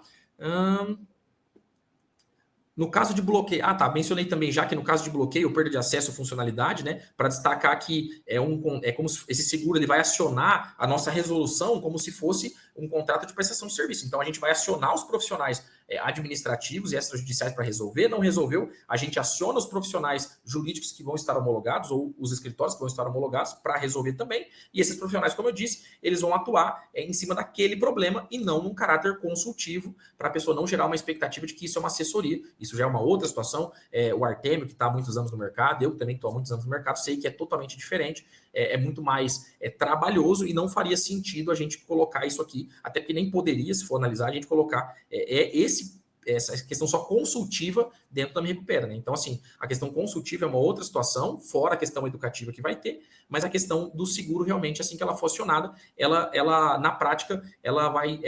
No caso de bloqueio, mencionei também já que no caso de bloqueio, perda de acesso à funcionalidade, né, para destacar que é como se esse seguro ele vai acionar a nossa resolução como se fosse um contrato de prestação de serviço. Então a gente vai acionar os profissionais administrativos e extrajudiciais para resolver. Não resolveu, a gente aciona os profissionais jurídicos que vão estar homologados ou os escritórios que vão estar homologados para resolver também. E esses profissionais, como eu disse, eles vão atuar em cima daquele problema e não num caráter consultivo, para a pessoa não gerar uma expectativa de que isso é uma assessoria. Isso já é uma outra situação. O Artemio, que está há muitos anos no mercado, eu também estou há muitos anos no mercado, sei que é totalmente diferente, é muito mais trabalhoso e não faria sentido a gente colocar isso aqui, até porque nem poderia, se for analisar, a gente colocar essa questão só consultiva dentro da Me Recupera, né? Então, assim, a questão consultiva é uma outra situação, fora a questão educativa que vai ter, mas a questão do seguro, realmente, assim que ela for acionada, ela na prática, ela vai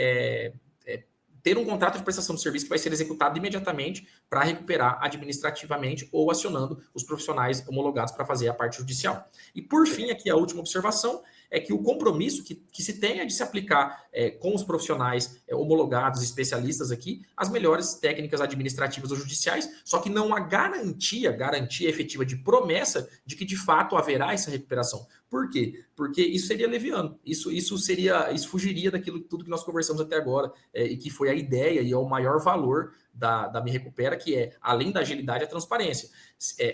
ter um contrato de prestação de serviço que vai ser executado imediatamente para recuperar administrativamente ou acionando os profissionais homologados para fazer a parte judicial. E por fim, aqui a última observação é que o compromisso que se tem é de se aplicar com os profissionais homologados, especialistas aqui, as melhores técnicas administrativas ou judiciais, só que não há garantia efetiva de promessa de que de fato haverá essa recuperação. Por quê? Porque isso seria leviano, isso fugiria daquilo tudo que nós conversamos até agora, e que foi a ideia e é o maior valor da Me Recupera, que é, além da agilidade, a transparência.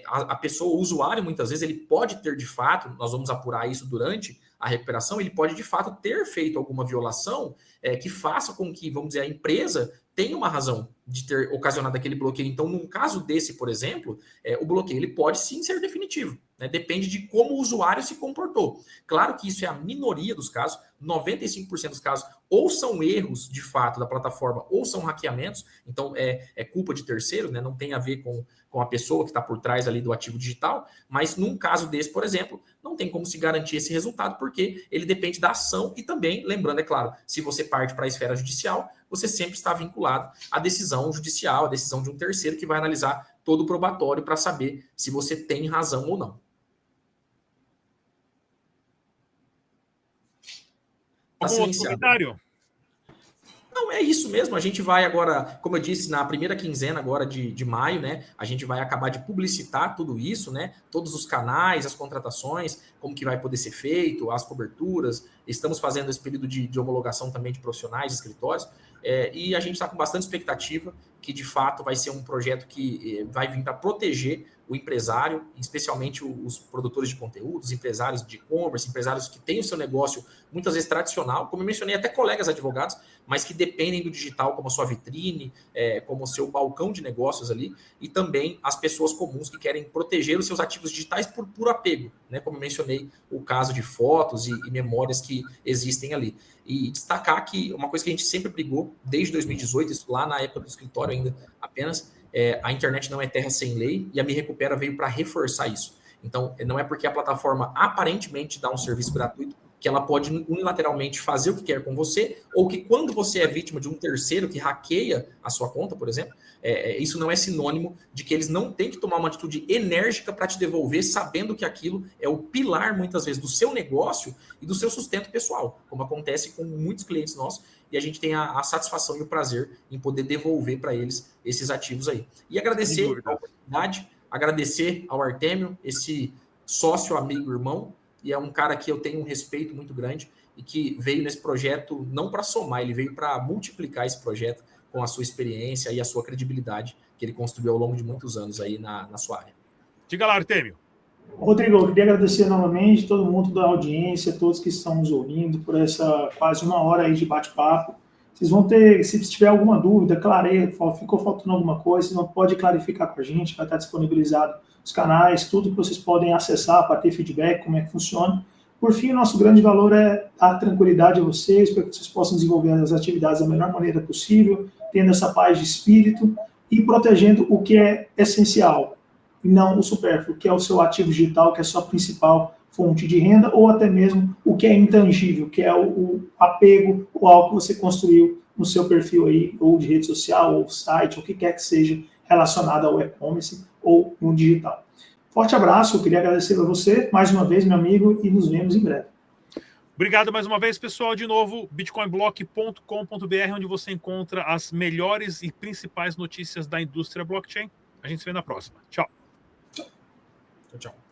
A pessoa, o usuário, muitas vezes, ele pode ter de fato, nós vamos apurar isso durante a recuperação, ele pode de fato ter feito alguma violação que faça com que, vamos dizer, a empresa tenha uma razão de ter ocasionado aquele bloqueio. Então, num caso desse, por exemplo, o bloqueio ele pode sim ser definitivo, né? Depende de como o usuário se comportou. Claro que isso é a minoria dos casos, 95% dos casos ou são erros de fato da plataforma ou são hackeamentos, então é culpa de terceiros, né? Não tem a ver com a pessoa que está por trás ali do ativo digital, mas num caso desse, por exemplo, não tem como se garantir esse resultado, porque ele depende da ação e também, lembrando, é claro, se você parte para a esfera judicial, você sempre está vinculado à decisão judicial, à decisão de um terceiro que vai analisar todo o probatório para saber se você tem razão ou não. Algum outro comentário? Não, é isso mesmo. A gente vai agora, como eu disse, na primeira quinzena agora de maio, né? A gente vai acabar de publicitar tudo isso, né? Todos os canais, as contratações, como que vai poder ser feito, as coberturas. Estamos fazendo esse período de homologação também de profissionais, de escritórios. E a gente está com bastante expectativa que, de fato, vai ser um projeto que vai vir para proteger o empresário, especialmente os produtores de conteúdo, os empresários de e-commerce, empresários que têm o seu negócio muitas vezes tradicional, como eu mencionei, até colegas advogados, mas que dependem do digital como a sua vitrine, como o seu balcão de negócios ali, e também as pessoas comuns que querem proteger os seus ativos digitais por puro apego, né? Como eu mencionei, o caso de fotos e memórias que existem ali. E destacar que uma coisa que a gente sempre brigou, desde 2018, isso lá na época do escritório ainda apenas, a internet não é terra sem lei, e a Me Recupera veio para reforçar isso. Então, não é porque a plataforma aparentemente dá um serviço gratuito que ela pode unilateralmente fazer o que quer com você, ou que quando você é vítima de um terceiro que hackeia a sua conta, por exemplo, isso não é sinônimo de que eles não têm que tomar uma atitude enérgica para te devolver, sabendo que aquilo é o pilar, muitas vezes, do seu negócio e do seu sustento pessoal, como acontece com muitos clientes nossos, e a gente tem a satisfação e o prazer em poder devolver para eles esses ativos aí. E agradecer a oportunidade, agradecer ao Artêmio, esse sócio, amigo, irmão, e é um cara que eu tenho um respeito muito grande e que veio nesse projeto não para somar, ele veio para multiplicar esse projeto com a sua experiência e a sua credibilidade que ele construiu ao longo de muitos anos aí na sua área. Diga lá, Artêmio. Rodrigo, eu queria agradecer novamente todo mundo da audiência, todos que estão nos ouvindo, por essa quase uma hora aí de bate-papo. Vocês vão ter, se tiver alguma dúvida, clareia, ficou faltando alguma coisa, vocês podem clarificar com a gente, vai estar disponibilizado os canais, tudo que vocês podem acessar para ter feedback, como é que funciona. Por fim, o nosso grande valor é dar tranquilidade a vocês, para que vocês possam desenvolver as atividades da melhor maneira possível, tendo essa paz de espírito e protegendo o que é essencial, e não o supérfluo, que é o seu ativo digital, que é a sua principal fonte de renda, ou até mesmo o que é intangível, que é o apego, ou algo que você construiu no seu perfil aí, ou de rede social, ou site, ou o que quer que seja relacionado ao e-commerce ou no digital. Forte abraço, eu queria agradecer a você, mais uma vez, meu amigo, e nos vemos em breve. Obrigado mais uma vez, pessoal. De novo, bitcoinblock.com.br, onde você encontra as melhores e principais notícias da indústria blockchain. A gente se vê na próxima. Tchau. Tchau.